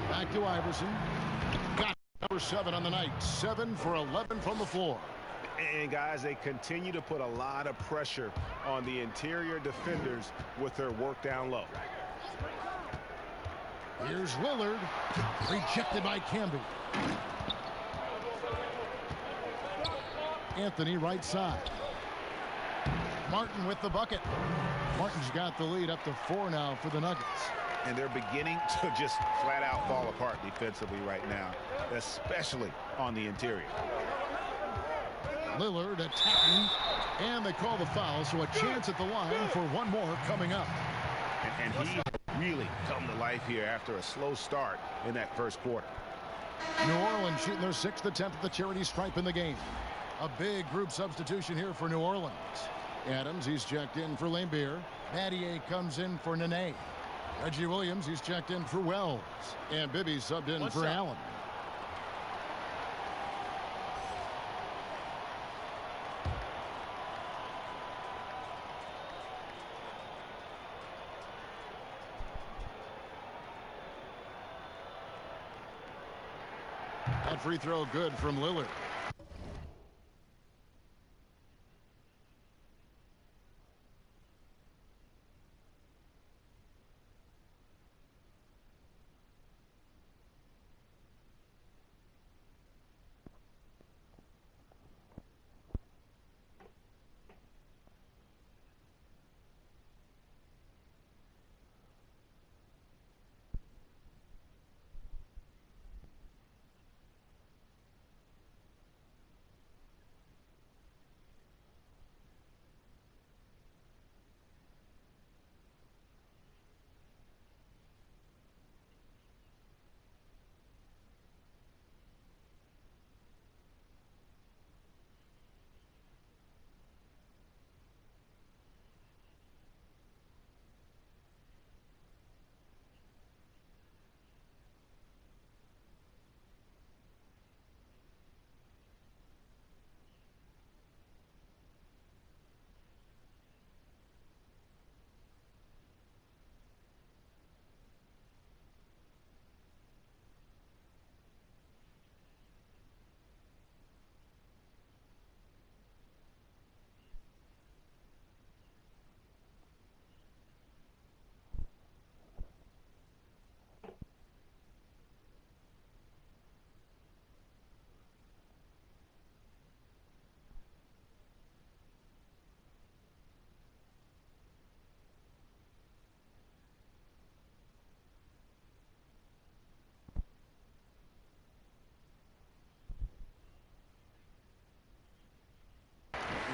S14: Back to Iverson. Got number 7 on the night. 7 for 11 from the floor.
S17: And guys, they continue to put a lot of pressure on the interior defenders with their work down low.
S14: Here's Lillard. Rejected by Camby. Anthony right side. Martin with the bucket. Martin's got the lead up to 4 now for the Nuggets.
S17: And they're beginning to just flat out fall apart defensively right now, especially on the interior.
S14: Lillard attacking, and they call the foul, so a chance at the line for one more coming up.
S17: And he really come to life here after a slow start in that first quarter.
S14: New Orleans shooting their 6th attempt at the charity stripe in the game. A big group substitution here for New Orleans. Adams, he's checked in for Lambeer. Battier comes in for Nene. Reggie Williams, he's checked in for Wells. And Bibby subbed in for Allen. That free throw good from Lillard.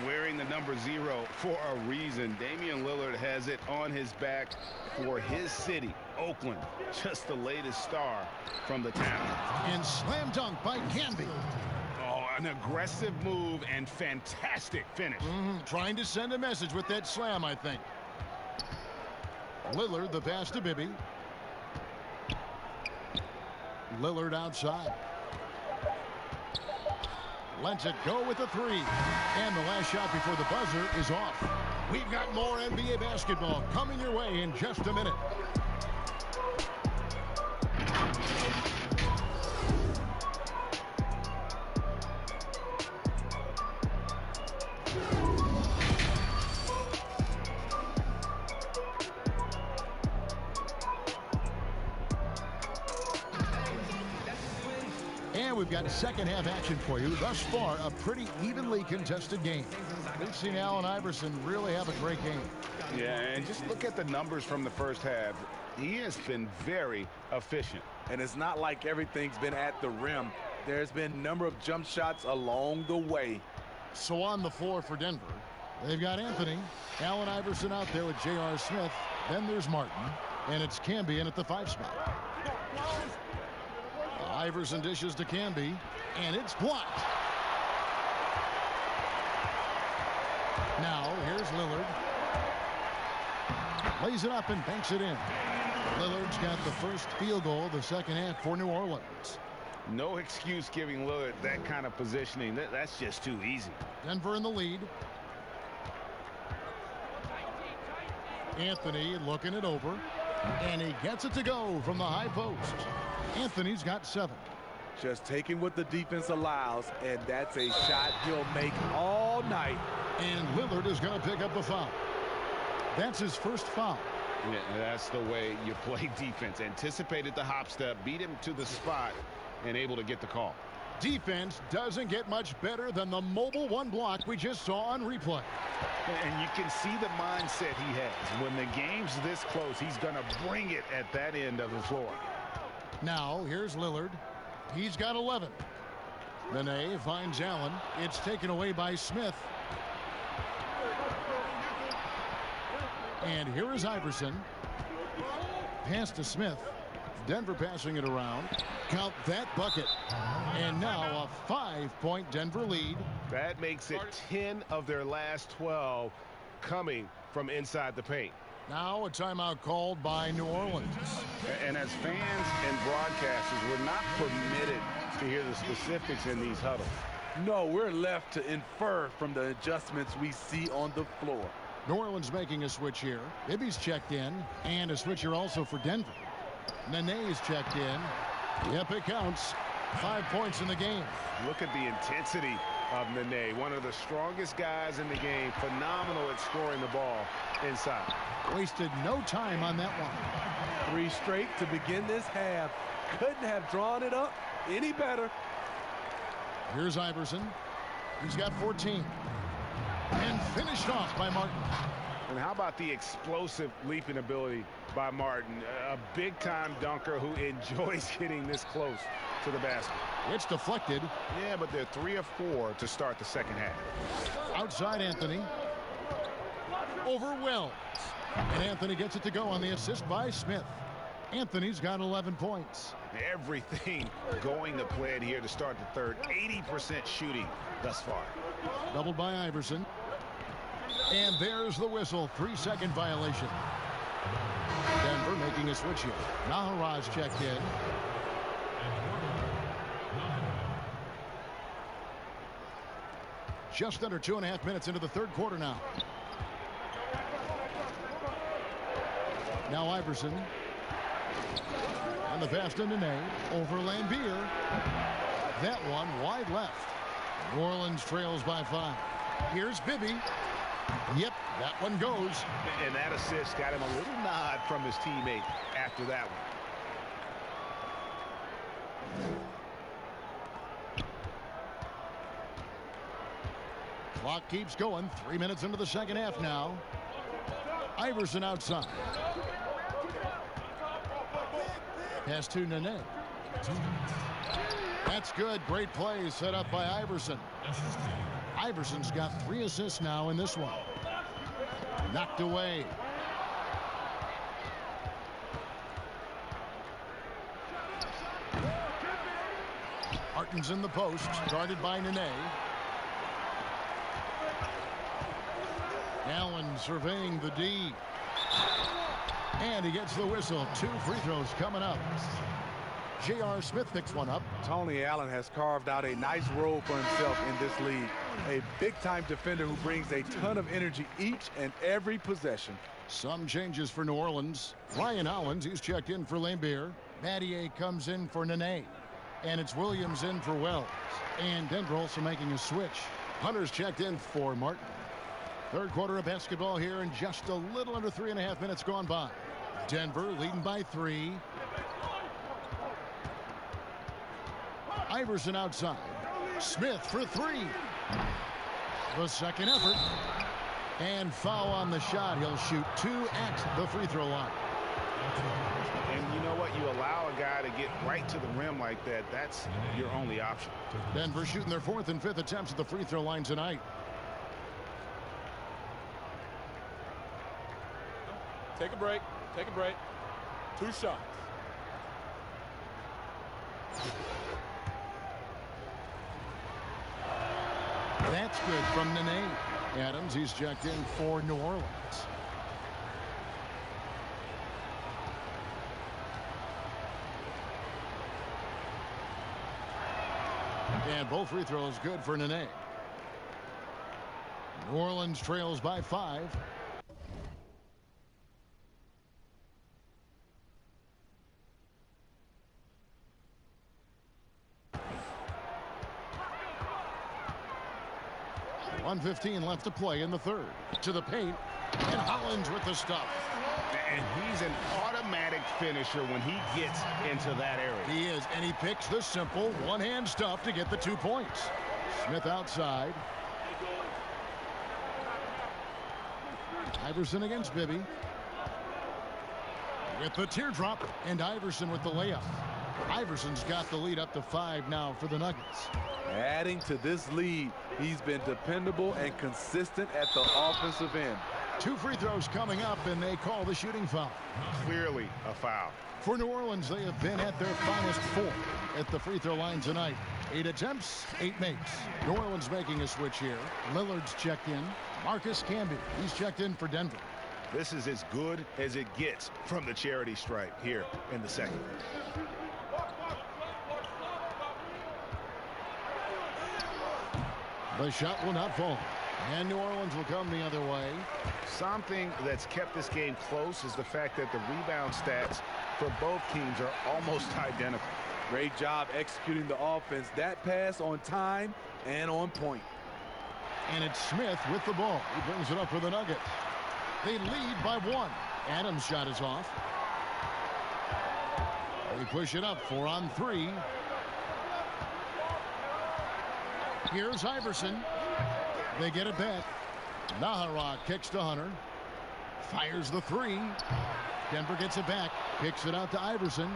S17: Wearing the number 0 for a reason. Damian Lillard has it on his back for his city, Oakland. Just the latest star from the town.
S14: And slam dunk by Canby.
S17: Oh, an aggressive move and fantastic finish.
S14: Trying to send a message with that slam, I think. Lillard, the pass to Bibby. Lillard outside. Lets it go with a 3. And the last shot before the buzzer is off. We've got more NBA basketball coming your way in just a minute. We've got second half action for you. Thus far, a pretty evenly contested game. We've seen Allen Iverson really have a great game.
S17: Yeah, and just look at the numbers from the first half. He has been very efficient.
S16: And it's not like everything's been at the rim. There's been a number of jump shots along the way.
S14: So on the floor for Denver, they've got Anthony, Allen Iverson out there with J.R. Smith. Then there's Martin, and it's Camby in at the 5 spot. Iverson dishes to Camby, and it's blocked. Now, here's Lillard. Lays it up and banks it in. Lillard's got the first field goal of the second half for New Orleans.
S17: No excuse giving Lillard that kind of positioning. That's just too easy.
S14: Denver in the lead. Anthony looking it over, and he gets it to go from the high post. Anthony's got 7.
S16: Just taking what the defense allows, and that's a shot he'll make all night.
S14: And Lillard is going to pick up a foul. That's his first foul.
S17: Yeah, that's the way you play defense. Anticipated the hop step, beat him to the spot, and able to get the call.
S14: Defense doesn't get much better than the mobile one block we just saw on replay.
S17: And you can see the mindset he has. When the game's this close, he's going to bring it at that end of the floor.
S14: Now, here's Lillard. He's got 11. Nene finds Allen. It's taken away by Smith. And here is Iverson. Pass to Smith. Denver passing it around. Count that bucket. And now a 5-point Denver lead.
S17: That makes it 10 of their last 12 coming from inside the paint.
S14: Now a timeout called by New Orleans.
S17: And as fans and broadcasters, we're not permitted to hear the specifics in these huddles.
S16: No, we're left to infer from the adjustments we see on the floor.
S14: New Orleans making a switch here. Bibby's checked in. And a switch here also for Denver. Nene's checked in. Yep, it counts. 5 points in the game.
S17: Look at the intensity of Nene, one of the strongest guys in the game. Phenomenal at scoring the ball inside.
S14: Wasted no time on that one.
S16: 3 straight to begin this half. Couldn't have drawn it up any better.
S14: Here's Iverson. He's got 14. And finished off by Martin.
S17: And how about the explosive leaping ability by Martin? A big-time dunker who enjoys getting this close to the basket.
S14: It's deflected.
S17: Yeah, but they're 3 of 4 to start the second half.
S14: Outside Anthony. Over Wells. And Anthony gets it to go on the assist by Smith. Anthony's got 11 points.
S17: Everything going to plan here to start the third. 80% shooting thus far.
S14: Doubled by Iverson. And there's the whistle. 3-second violation. Denver making a switch here. Naharaj checked in. Just under 2.5 minutes into the third quarter now. Now Iverson. And the pass to Nene. Over Lambier. That one wide left. New Orleans trails by 5. Here's Bibby. Yep, that one goes.
S17: And that assist got him a little nod from his teammate after that one.
S14: Clock keeps going. 3 minutes into the second half now. Iverson outside. Pass to Nene. That's good. Great play set up by Iverson. Iverson's got 3 assists now in this one. Knocked away. Martin's in the post, guarded by Nene. Allen surveying the D. And he gets the whistle. 2 free throws coming up. J.R. Smith picks one up.
S16: Tony Allen has carved out a nice role for himself in this league. A big-time defender who brings a ton of energy each and every possession.
S14: Some changes for New Orleans. Ryan Hollins, he's checked in for Lambier. Battier comes in for Nene. And it's Williams in for Wells. And Denver also making a switch. Hunter's checked in for Martin. Third quarter of basketball here, and just a little under 3.5 minutes gone by. Denver leading by 3. Iverson outside. Smith for 3. The second effort. And foul on the shot. He'll shoot 2 at the free throw line.
S17: And you know what? You allow a guy to get right to the rim like that. That's your only option.
S14: Denver shooting their 4th and 5th attempts at the free throw line tonight.
S18: Take a break. Take a break. 2 shots.
S14: That's good from Nene. Adams, he's checked in for New Orleans. And both free throws good for Nene. New Orleans trails by 5. 1:15 left to play in the third. To the paint, and Hollins with the stuff.
S15: And he's an automatic finisher when he gets into that area.
S14: He is, and he picks the simple one-hand stuff to get the 2 points. Smith outside. Iverson against Bibby. With the teardrop, and Iverson with the layup. Iverson's got the lead up to 5 now for the Nuggets.
S16: Adding to this lead, he's been dependable and consistent at the offensive end.
S14: 2 free throws coming up, and they call the shooting foul.
S15: Clearly a foul.
S14: For New Orleans, they have been at their finest 4 at the free throw line tonight. 8 attempts, 8 makes. New Orleans making a switch here. Lillard's checked in. Marcus Camby, he's checked in for Denver.
S15: This is as good as it gets from the charity stripe here in the second.
S14: The shot will not fall, and New Orleans will come the other way.
S15: Something that's kept this game close is the fact that the rebound stats for both teams are almost identical.
S16: Great job executing the offense. That pass on time and on point.
S14: And it's Smith with the ball. He brings it up for the Nuggets. They lead by 1. Adams' shot is off. They push it up 4 on 3. Here's Iverson. They get it back. Nahara kicks to Hunter. Fires the 3. Denver gets it back. Kicks it out to Iverson.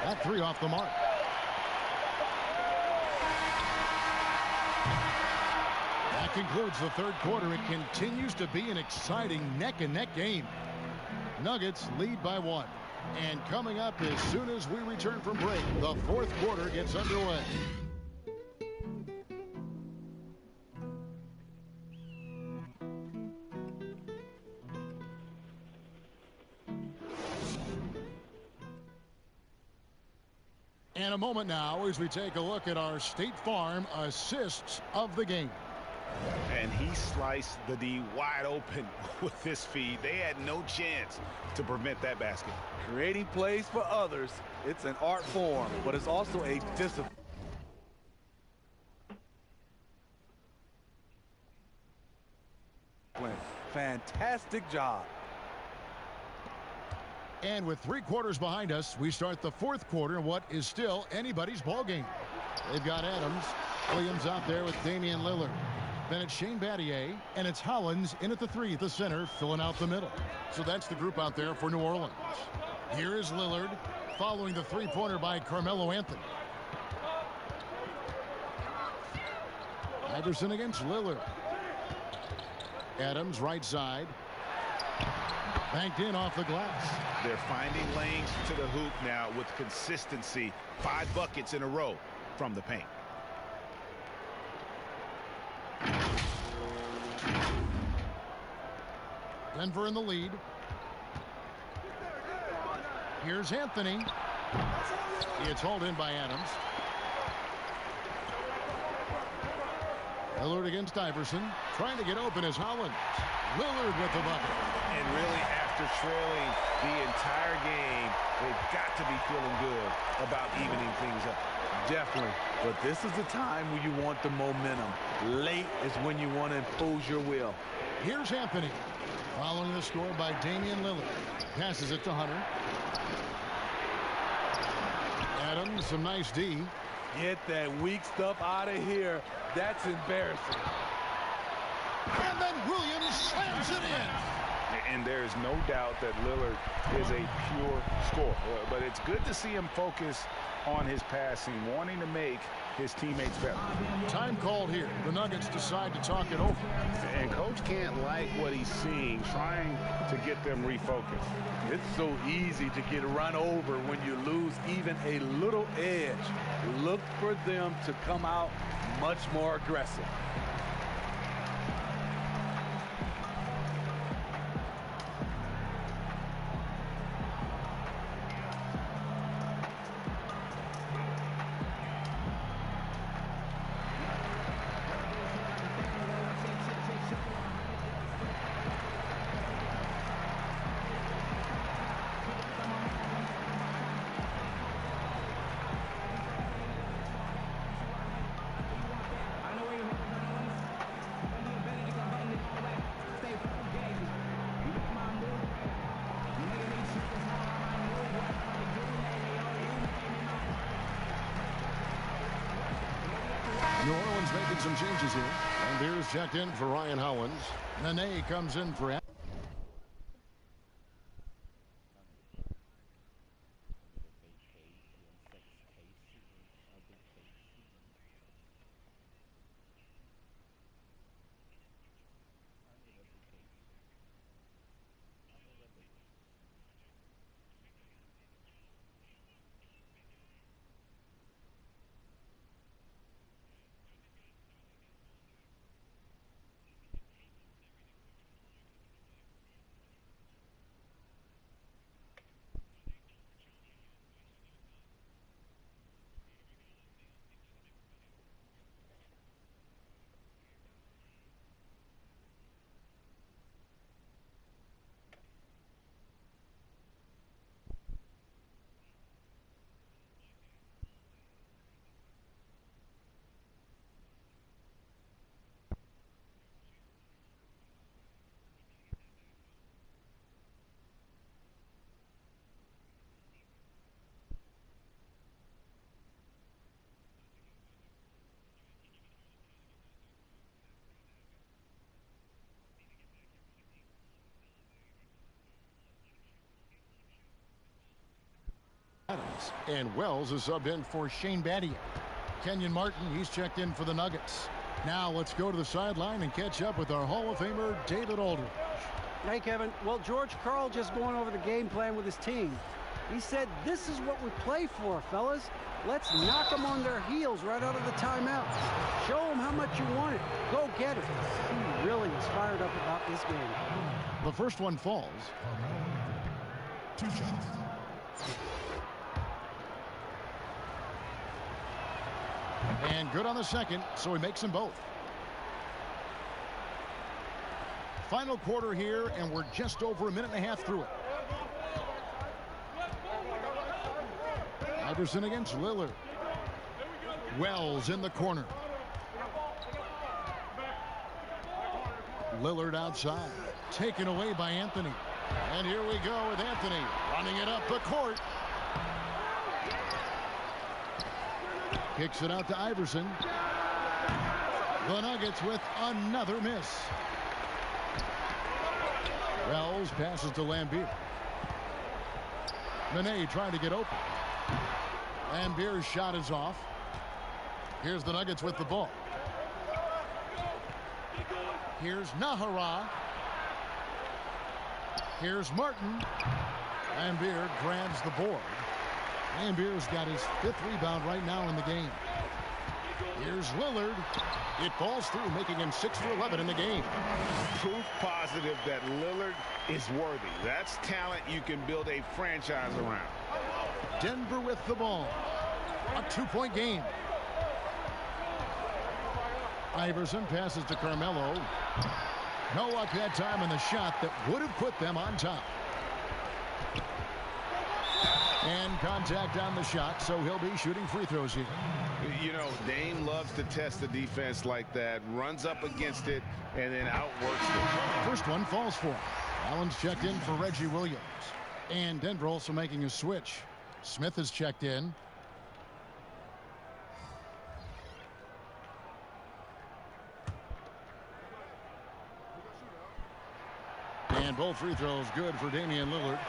S14: That 3 off the mark. That concludes the third quarter. It continues to be an exciting neck-and-neck game. Nuggets lead by 1. And coming up as soon as we return from break, the fourth quarter gets underway. And a moment now as we take a look at our State Farm assists of the game.
S15: And he sliced the D wide open with this feed. They had no chance to prevent that basket.
S16: Creating plays for others, it's an art form, but it's also a discipline. Fantastic job.
S14: And with 3 quarters behind us, we start the fourth quarter in what is still anybody's ball game. They've got Adams, Williams out there with Damian Lillard. Then it's Shane Battier, and it's Hollins in at the 3 at the center, filling out the middle. So that's the group out there for New Orleans. Here is Lillard, following the 3-pointer by Carmelo Anthony. Iverson against Lillard. Adams right side. Banked in off the glass.
S15: They're finding lanes to the hoop now with consistency. 5 buckets in a row from the paint.
S14: Denver in the lead. Here's Anthony. It's hauled in by Adams. Lillard against Iverson. Trying to get open is Hollins. Lillard with the bucket.
S15: And really, after trailing the entire game, they've got to be feeling good about evening things up.
S16: Definitely. But this is the time when you want the momentum. Late is when you want to impose your will.
S14: Here's Anthony. Following the score by Damian Lillard. Passes it to Hunter. Adams, some nice D.
S16: Get that weak stuff out of here. That's embarrassing.
S14: And then Williams slams it in.
S15: And there is no doubt that Lillard is a pure scorer. But it's good to see him focus on his passing, wanting to make his teammates better.
S14: Time called here. The Nuggets decide to talk it over.
S15: And coach can't like what he's seeing, trying to get them refocused.
S16: It's so easy to get run over when you lose even a little edge. Look for them to come out much more aggressive.
S14: made some changes here. And Beers checked in for Ryan Hollins. Nene comes in for Adams. And Wells is subbed in for Shane Battier. Kenyon Martin, he's checked in for the Nuggets. Now let's go to the sideline and catch up with our Hall of Famer, David Aldridge.
S19: Hey, Kevin. Well, George Karl just going over the game plan with his team. He said, this is what we play for, fellas. Let's knock them on their heels right out of the timeout. Show them how much you want it. Go get it. He really is fired up about this game.
S14: The first one falls.
S13: 2 shots.
S14: And good on the second, so he makes them both. Final quarter here, and we're just over a minute and a half through it. Iverson against Lillard. Wells in the corner. Lillard outside. Taken away by Anthony. And here we go with Anthony running it up the court. Kicks it out to Iverson. The Nuggets with another miss. Wells passes to Lambeer. Nene trying to get open. Lambeer's shot is off. Here's the Nuggets with the ball. Here's Nahara. Here's Martin. Lambeer grabs the board. Lambeer's got his 5th rebound right now in the game. Here's Lillard. It falls through, making him 6 for 11 in the game.
S15: Proof positive that Lillard is worthy. That's talent you can build a franchise around.
S14: Denver with the ball. A 2-point game. Iverson passes to Carmelo. No luck that time in the shot that would have put them on top. And contact on the shot, so he'll be shooting free throws here.
S15: You know, Dame loves to test the defense like that, runs up against it, and then outworks it.
S14: First one falls for him. Allen's checked in for Reggie Williams. And Denver also making a switch. Smith is checked in. And both free throws good for Damian Lillard.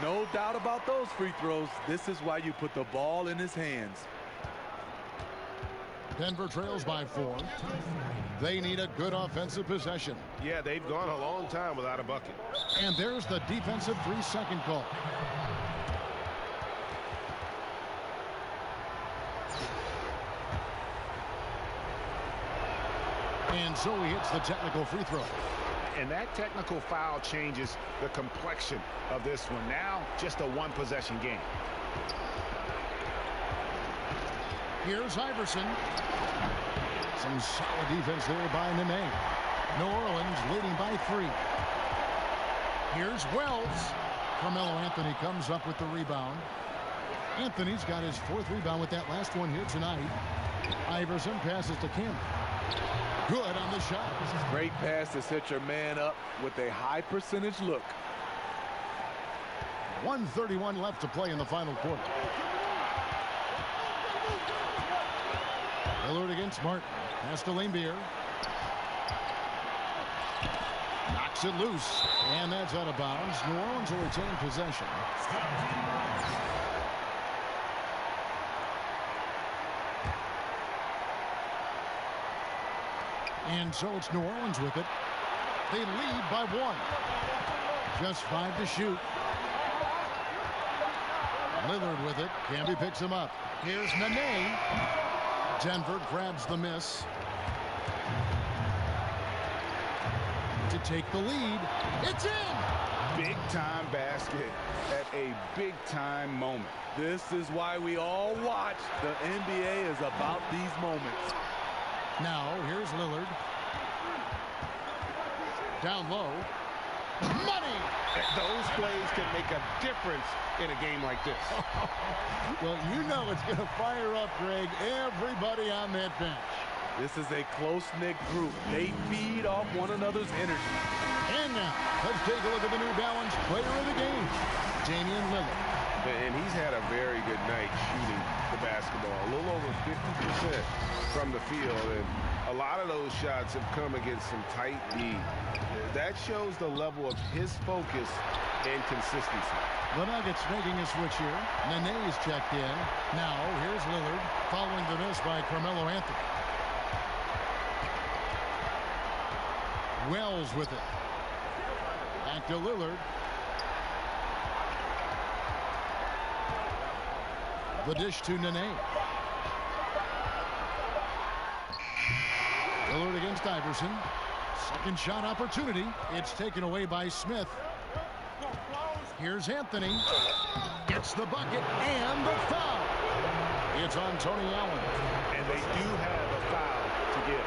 S16: No doubt about those free throws. This is why you put the ball in his hands.
S14: Denver trails by 4. They need a good offensive possession.
S17: Yeah, they've gone a long time without a bucket.
S14: And there's the defensive 3-second call. And so he hits the technical free throw.
S17: And that technical foul changes the complexion of this one. Now, just a one-possession game.
S14: Here's Iverson. Some solid defense there by Nene. New Orleans leading by 3. Here's Wells. Carmelo Anthony comes up with the rebound. Anthony's got his 4th rebound with that last one here tonight. Iverson passes to Campbell. Good on the shot.
S16: Great pass to set your man up with a high percentage look.
S14: 1:31 left to play in the final quarter. Lillard against Martin. Pass to Lambier. Knocks it loose. And that's out of bounds. New Orleans will retain possession. And so it's New Orleans with it. They lead by 1. Just 5 to shoot. Lillard with it. Camby picks him up. Here's Nene. Denver grabs the miss. To take the lead. It's in!
S17: Big time basket at a big time moment.
S16: This is why we all watch. The NBA is about these moments.
S14: Now, here's Lillard. Down low. Money!
S17: Those plays can make a difference in a game like this.
S14: Well, you know it's going to fire up, Greg, everybody on that bench.
S16: This is a close-knit group. They feed off one another's energy.
S14: And now, let's take a look at the New Balance player of the game, Damian Lillard.
S17: And he's had a very good night shooting the basketball. A little over 50% from the field. And a lot of those shots have come against some tight D. That shows the level of his focus and consistency.
S14: The Nuggets making a switch here. Nene is checked in. Now, here's Lillard following the miss by Carmelo Anthony. Wells with it. Back to Lillard. The dish to Nene. Lillard against Iverson. Second shot opportunity. It's taken away by Smith. Here's Anthony. Gets the bucket and the foul. It's on Tony Allen.
S17: And they do have a foul to give.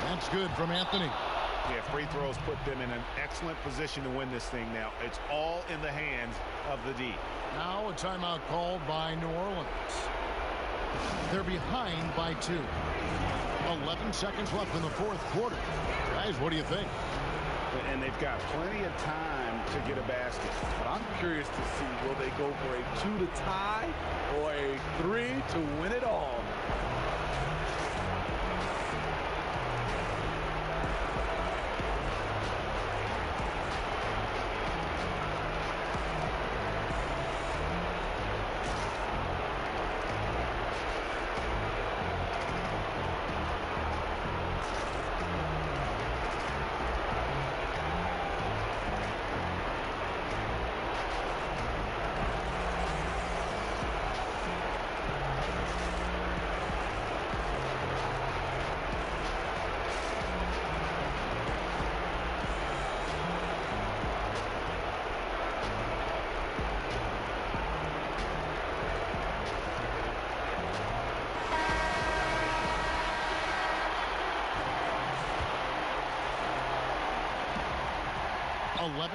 S14: That's good from Anthony.
S17: Yeah, free throws put them in an excellent position to win this thing now. It's all in the hands of the D.
S14: Now a timeout called by New Orleans. They're behind by 2. 11 seconds left in the fourth quarter. Guys, what do you think?
S17: And they've got plenty of time to get a basket.
S16: But I'm curious to see, will they go for a 2 to tie or a 3 to win it all?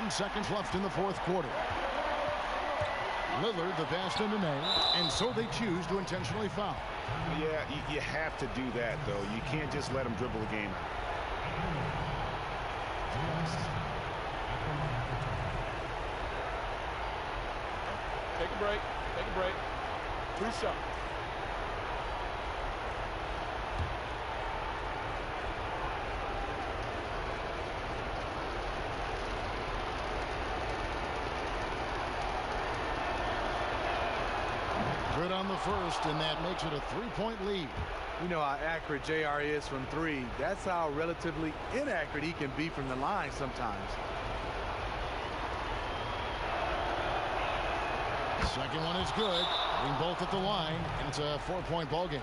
S14: Seconds left in the fourth quarter. Lillard the pass to Nene, and so they choose to intentionally foul.
S17: Yeah, you have to do that, though. You can't just let them dribble the game.
S18: Take a break. Take a break. 3 shots.
S14: Good on the first, and that makes it a 3-point lead.
S16: You know how accurate JR is from 3. That's how relatively inaccurate he can be from the line sometimes.
S14: Second one is good. Being both at the line, and it's a 4-point ball game.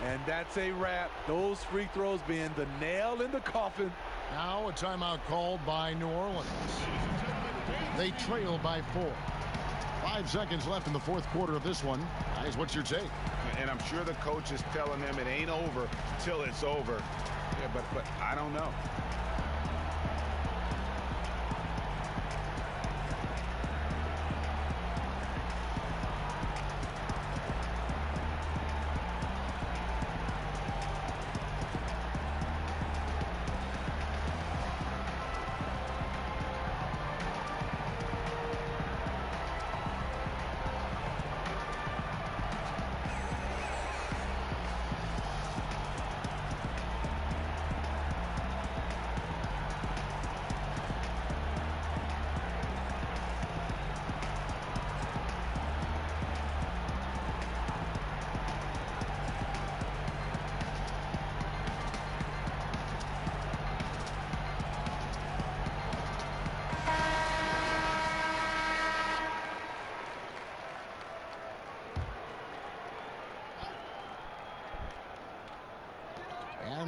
S16: And that's a wrap. Those free throws being the nail in the coffin.
S14: Now a timeout called by New Orleans. They trail by 4. 5 seconds left in the fourth quarter of this one. Guys, what's your take?
S17: And I'm sure the coach is telling them it ain't over till it's over. Yeah, but I don't know.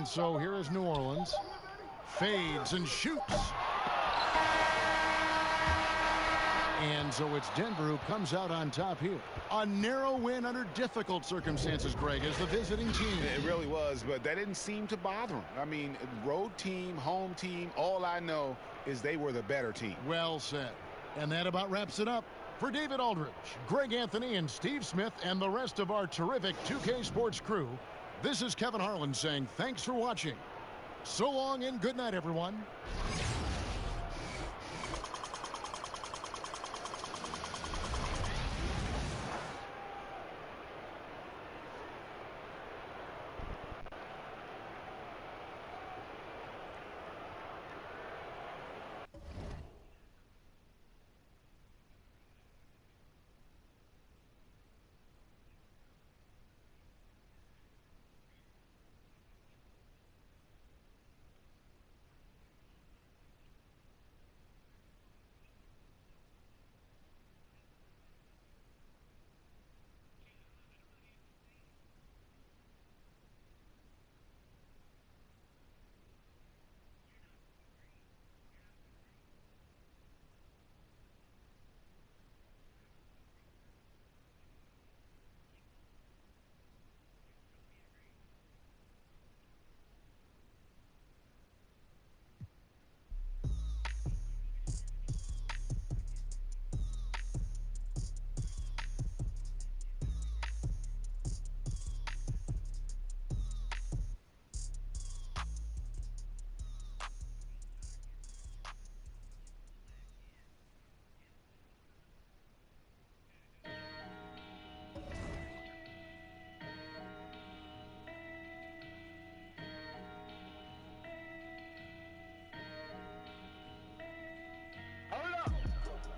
S14: And so here is New Orleans. Fades and shoots. And so it's Denver who comes out on top here. A narrow win under difficult circumstances, Greg, as the visiting team.
S15: It really was, but that didn't seem to bother them. I mean, road team, home team, all I know is they were the better team.
S14: Well said. And that about wraps it up. For David Aldridge, Greg Anthony, and Steve Smith, and the rest of our terrific 2K Sports crew, this is Kevin Harlan saying thanks for watching. So long and good night, everyone.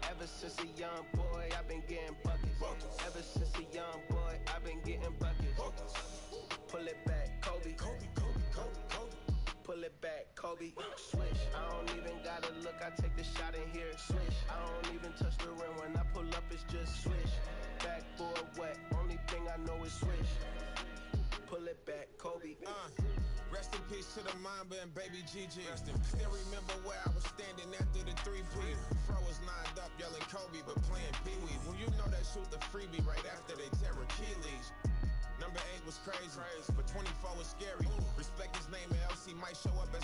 S9: Ever since a young boy, I've been getting buckets. Ever since a young boy, I've been getting buckets. Pull it back, Kobe. Pull it back, Kobe. Swish. I don't even gotta look. I take the shot in here. Swish. I don't even touch the rim. When I pull up, it's just swish. Backboard wet. Only thing I know is swish. Pull it back, Kobe.
S8: Rest in peace to the Mamba and baby Gigi. Still remember where I was standing after the 3-P. Fro was lined up yelling Kobe, but playing Pee-wee. Well, you know they shoot the freebie right after they tear Achilles. Number 8 was crazy, but 24 was scary. Respect his name and else he might show up as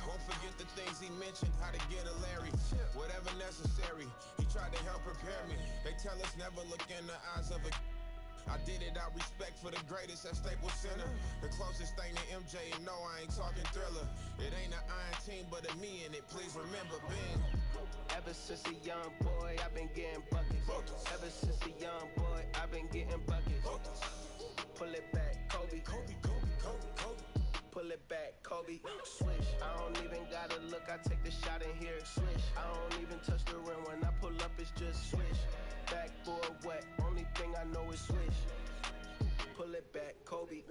S8: won't forget the things he mentioned, how to get a Larry. Whatever necessary, he tried to help prepare me. They tell us never look in the eyes of a I did it out respect for the greatest at Staples Center. The closest thing to MJ, and no, I ain't talking Thriller. It ain't an iron team, but a me in it. Please remember being.
S9: Ever since a young boy, I've been getting buckets. Ever since a young boy, I've been getting buckets. Pull it back, Kobe. Pull it back, Kobe. Swish. I don't even gotta look. I take the shot in here. Swish. I don't even touch the rim. When I pull up, it's just swish. Backboard wet. Only thing I know is swish. Pull it back, Kobe.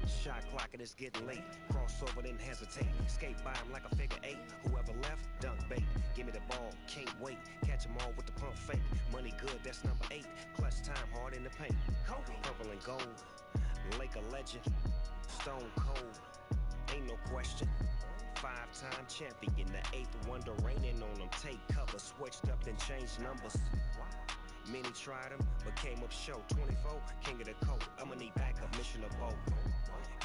S20: Shot clock and it's getting late. Crossover, then hesitate. Skate by him like a figure 8. Whoever left, dunk bait. Give me the ball, can't wait. Catch them all with the pump fake. Money good, that's number 8. Clutch time, hard in the paint. Purple and gold. Laker legend. Stone cold. Ain't no question. 5-time champion. The 8th wonder raining on them. Take cover, switched up, then changed numbers. Many tried him, but came up short. 24, king of the coat. I'ma need backup, mission of both.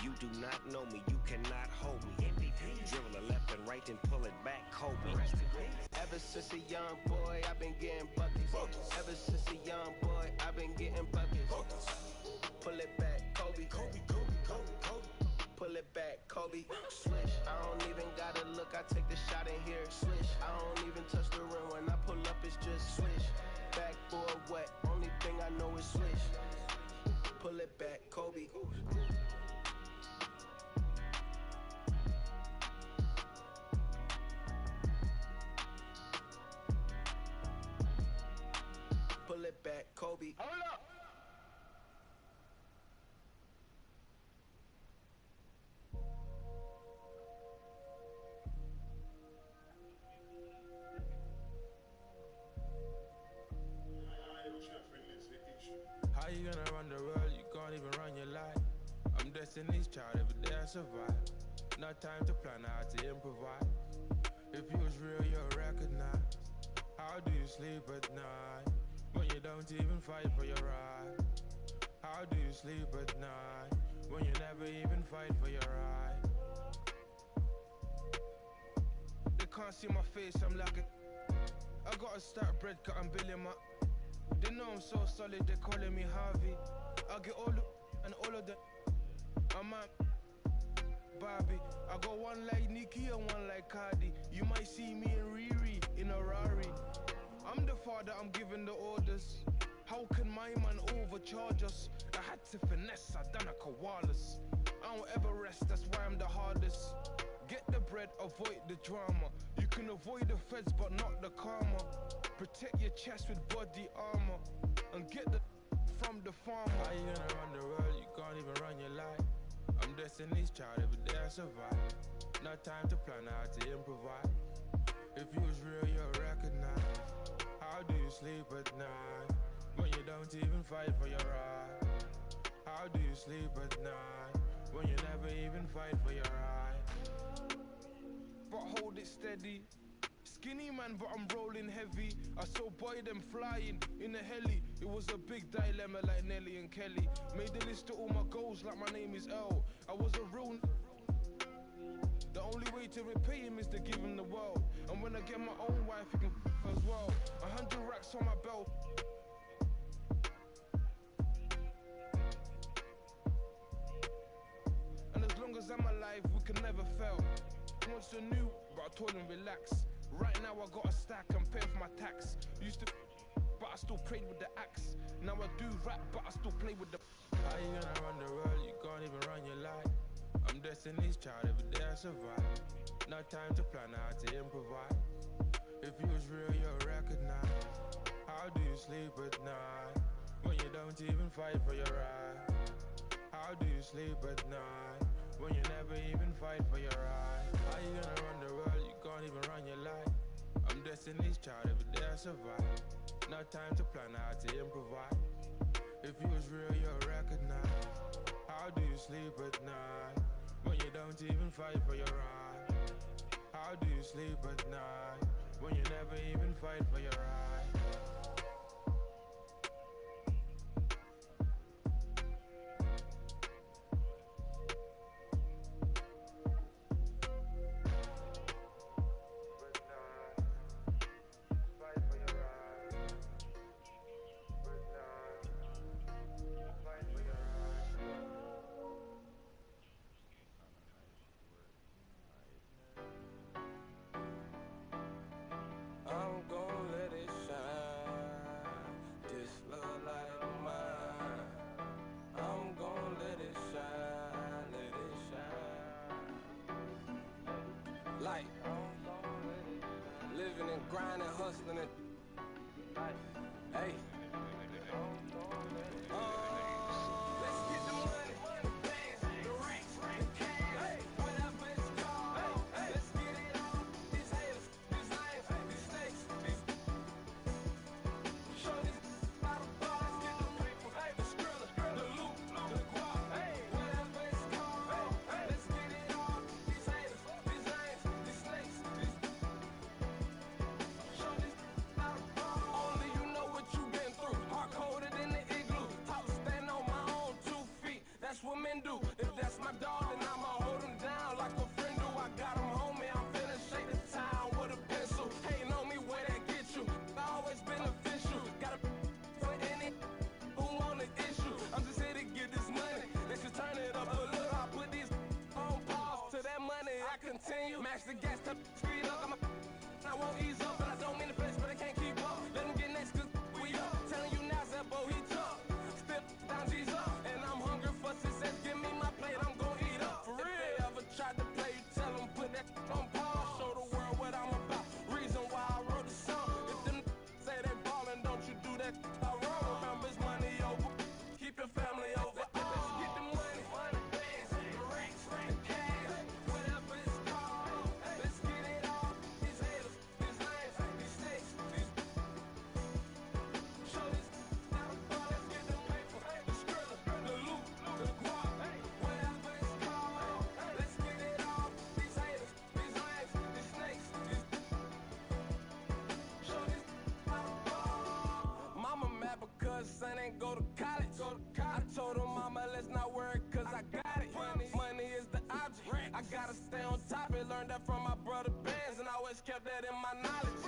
S20: You do not know me, you cannot hold me. MVP. Dribble it left and right, then pull it back, Kobe.
S9: Ever since a young boy, I've been getting buckets. Ever since a young boy, I've been getting buckets. Pull it back, Kobe. Pull it back, Kobe. Swish. I don't even gotta look. I take the shot in here. Swish. I don't even touch the rim. When I pull up, it's just swish. Backboard wet. Only thing I know is swish. Pull it back, Kobe. Pull it back, Kobe. Hold up.
S7: How you gonna run the world? You can't even run your life. I'm dead. destiny's child, every day I survive. No time to plan how to improvise. If you was real, you'll recognize. How do you sleep at night when you don't even fight for your right? How do you sleep at night when you never even fight for your right? They can't see my face, I'm like a... I gotta start bread cut and billing my... They know I'm so solid, they calling me Harvey. I get all the... and all of the... I'm a... Barbie. I got one like Nicki and one like Cardi. You might see me and Riri in a Rari. I'm the father, I'm giving the orders. How can my man overcharge us? I had to finesse, I done a koalas. I don't ever rest, that's why I'm the hardest. Get the bread, avoid the drama. You can avoid the feds, but not the karma. Protect your chest with body armor. And get the from the farmer. How you gonna run the world? You can't even run your life. I'm destiny's child, every day I survive. No time to plan how to improvise. If you was real, you'll recognize. How do you sleep at night when you don't even fight for your right? How do you sleep at night when you never even fight for your right? But hold it steady. Skinny man, but I'm rolling heavy. I saw boy them flying in a heli. It was a big dilemma like Nelly and Kelly. Made a list of all my goals like my name is L. I was a real... The only way to repay him is to give him the world. And when I get my own wife, he can as well. 100 racks on my belt. And as long as I'm alive, we can never fail. He wants a new, but I told him relax. Right now I got a stack and pay for my tax. Used to, but I still prayed with the axe. Now I do rap, but I still play with the... How you gonna run the world? You can't even run your life. I'm destiny's child, every day I survive. No time to plan how to improvise. If you was real, you'll recognize. How do you sleep at night when you don't even fight for your right? How do you sleep at night when you never even fight for your right? How you gonna run the world? You can't even run your life. I'm destiny's child, every day I survive. No time to plan how to improvise. If you was real, you'll recognize. How do you sleep at night when you don't even fight for your right? How do you sleep at night when you never even fight for your right?
S12: I'm gon' let it shine. This love light of mine. I'm gon' let it shine, let it shine. Light. Living and grinding, hustling and hey. Let's get the money, the racks, the cash, whatever it's called. Let's get it on. These haters, these lions, these snakes, these. Show these how to ball. Let's get the people, the skrilla, the loot, the guap, whatever it's called. Let's get it on. These haters, these lions, these snakes, these. Show these how to ball. Only you know what you been
S21: son ain't go to college. I told him, mama, let's not worry, cause I got it. Money is the object. I gotta stay on top. And learned that from my brother Benz, and I always kept that in my knowledge.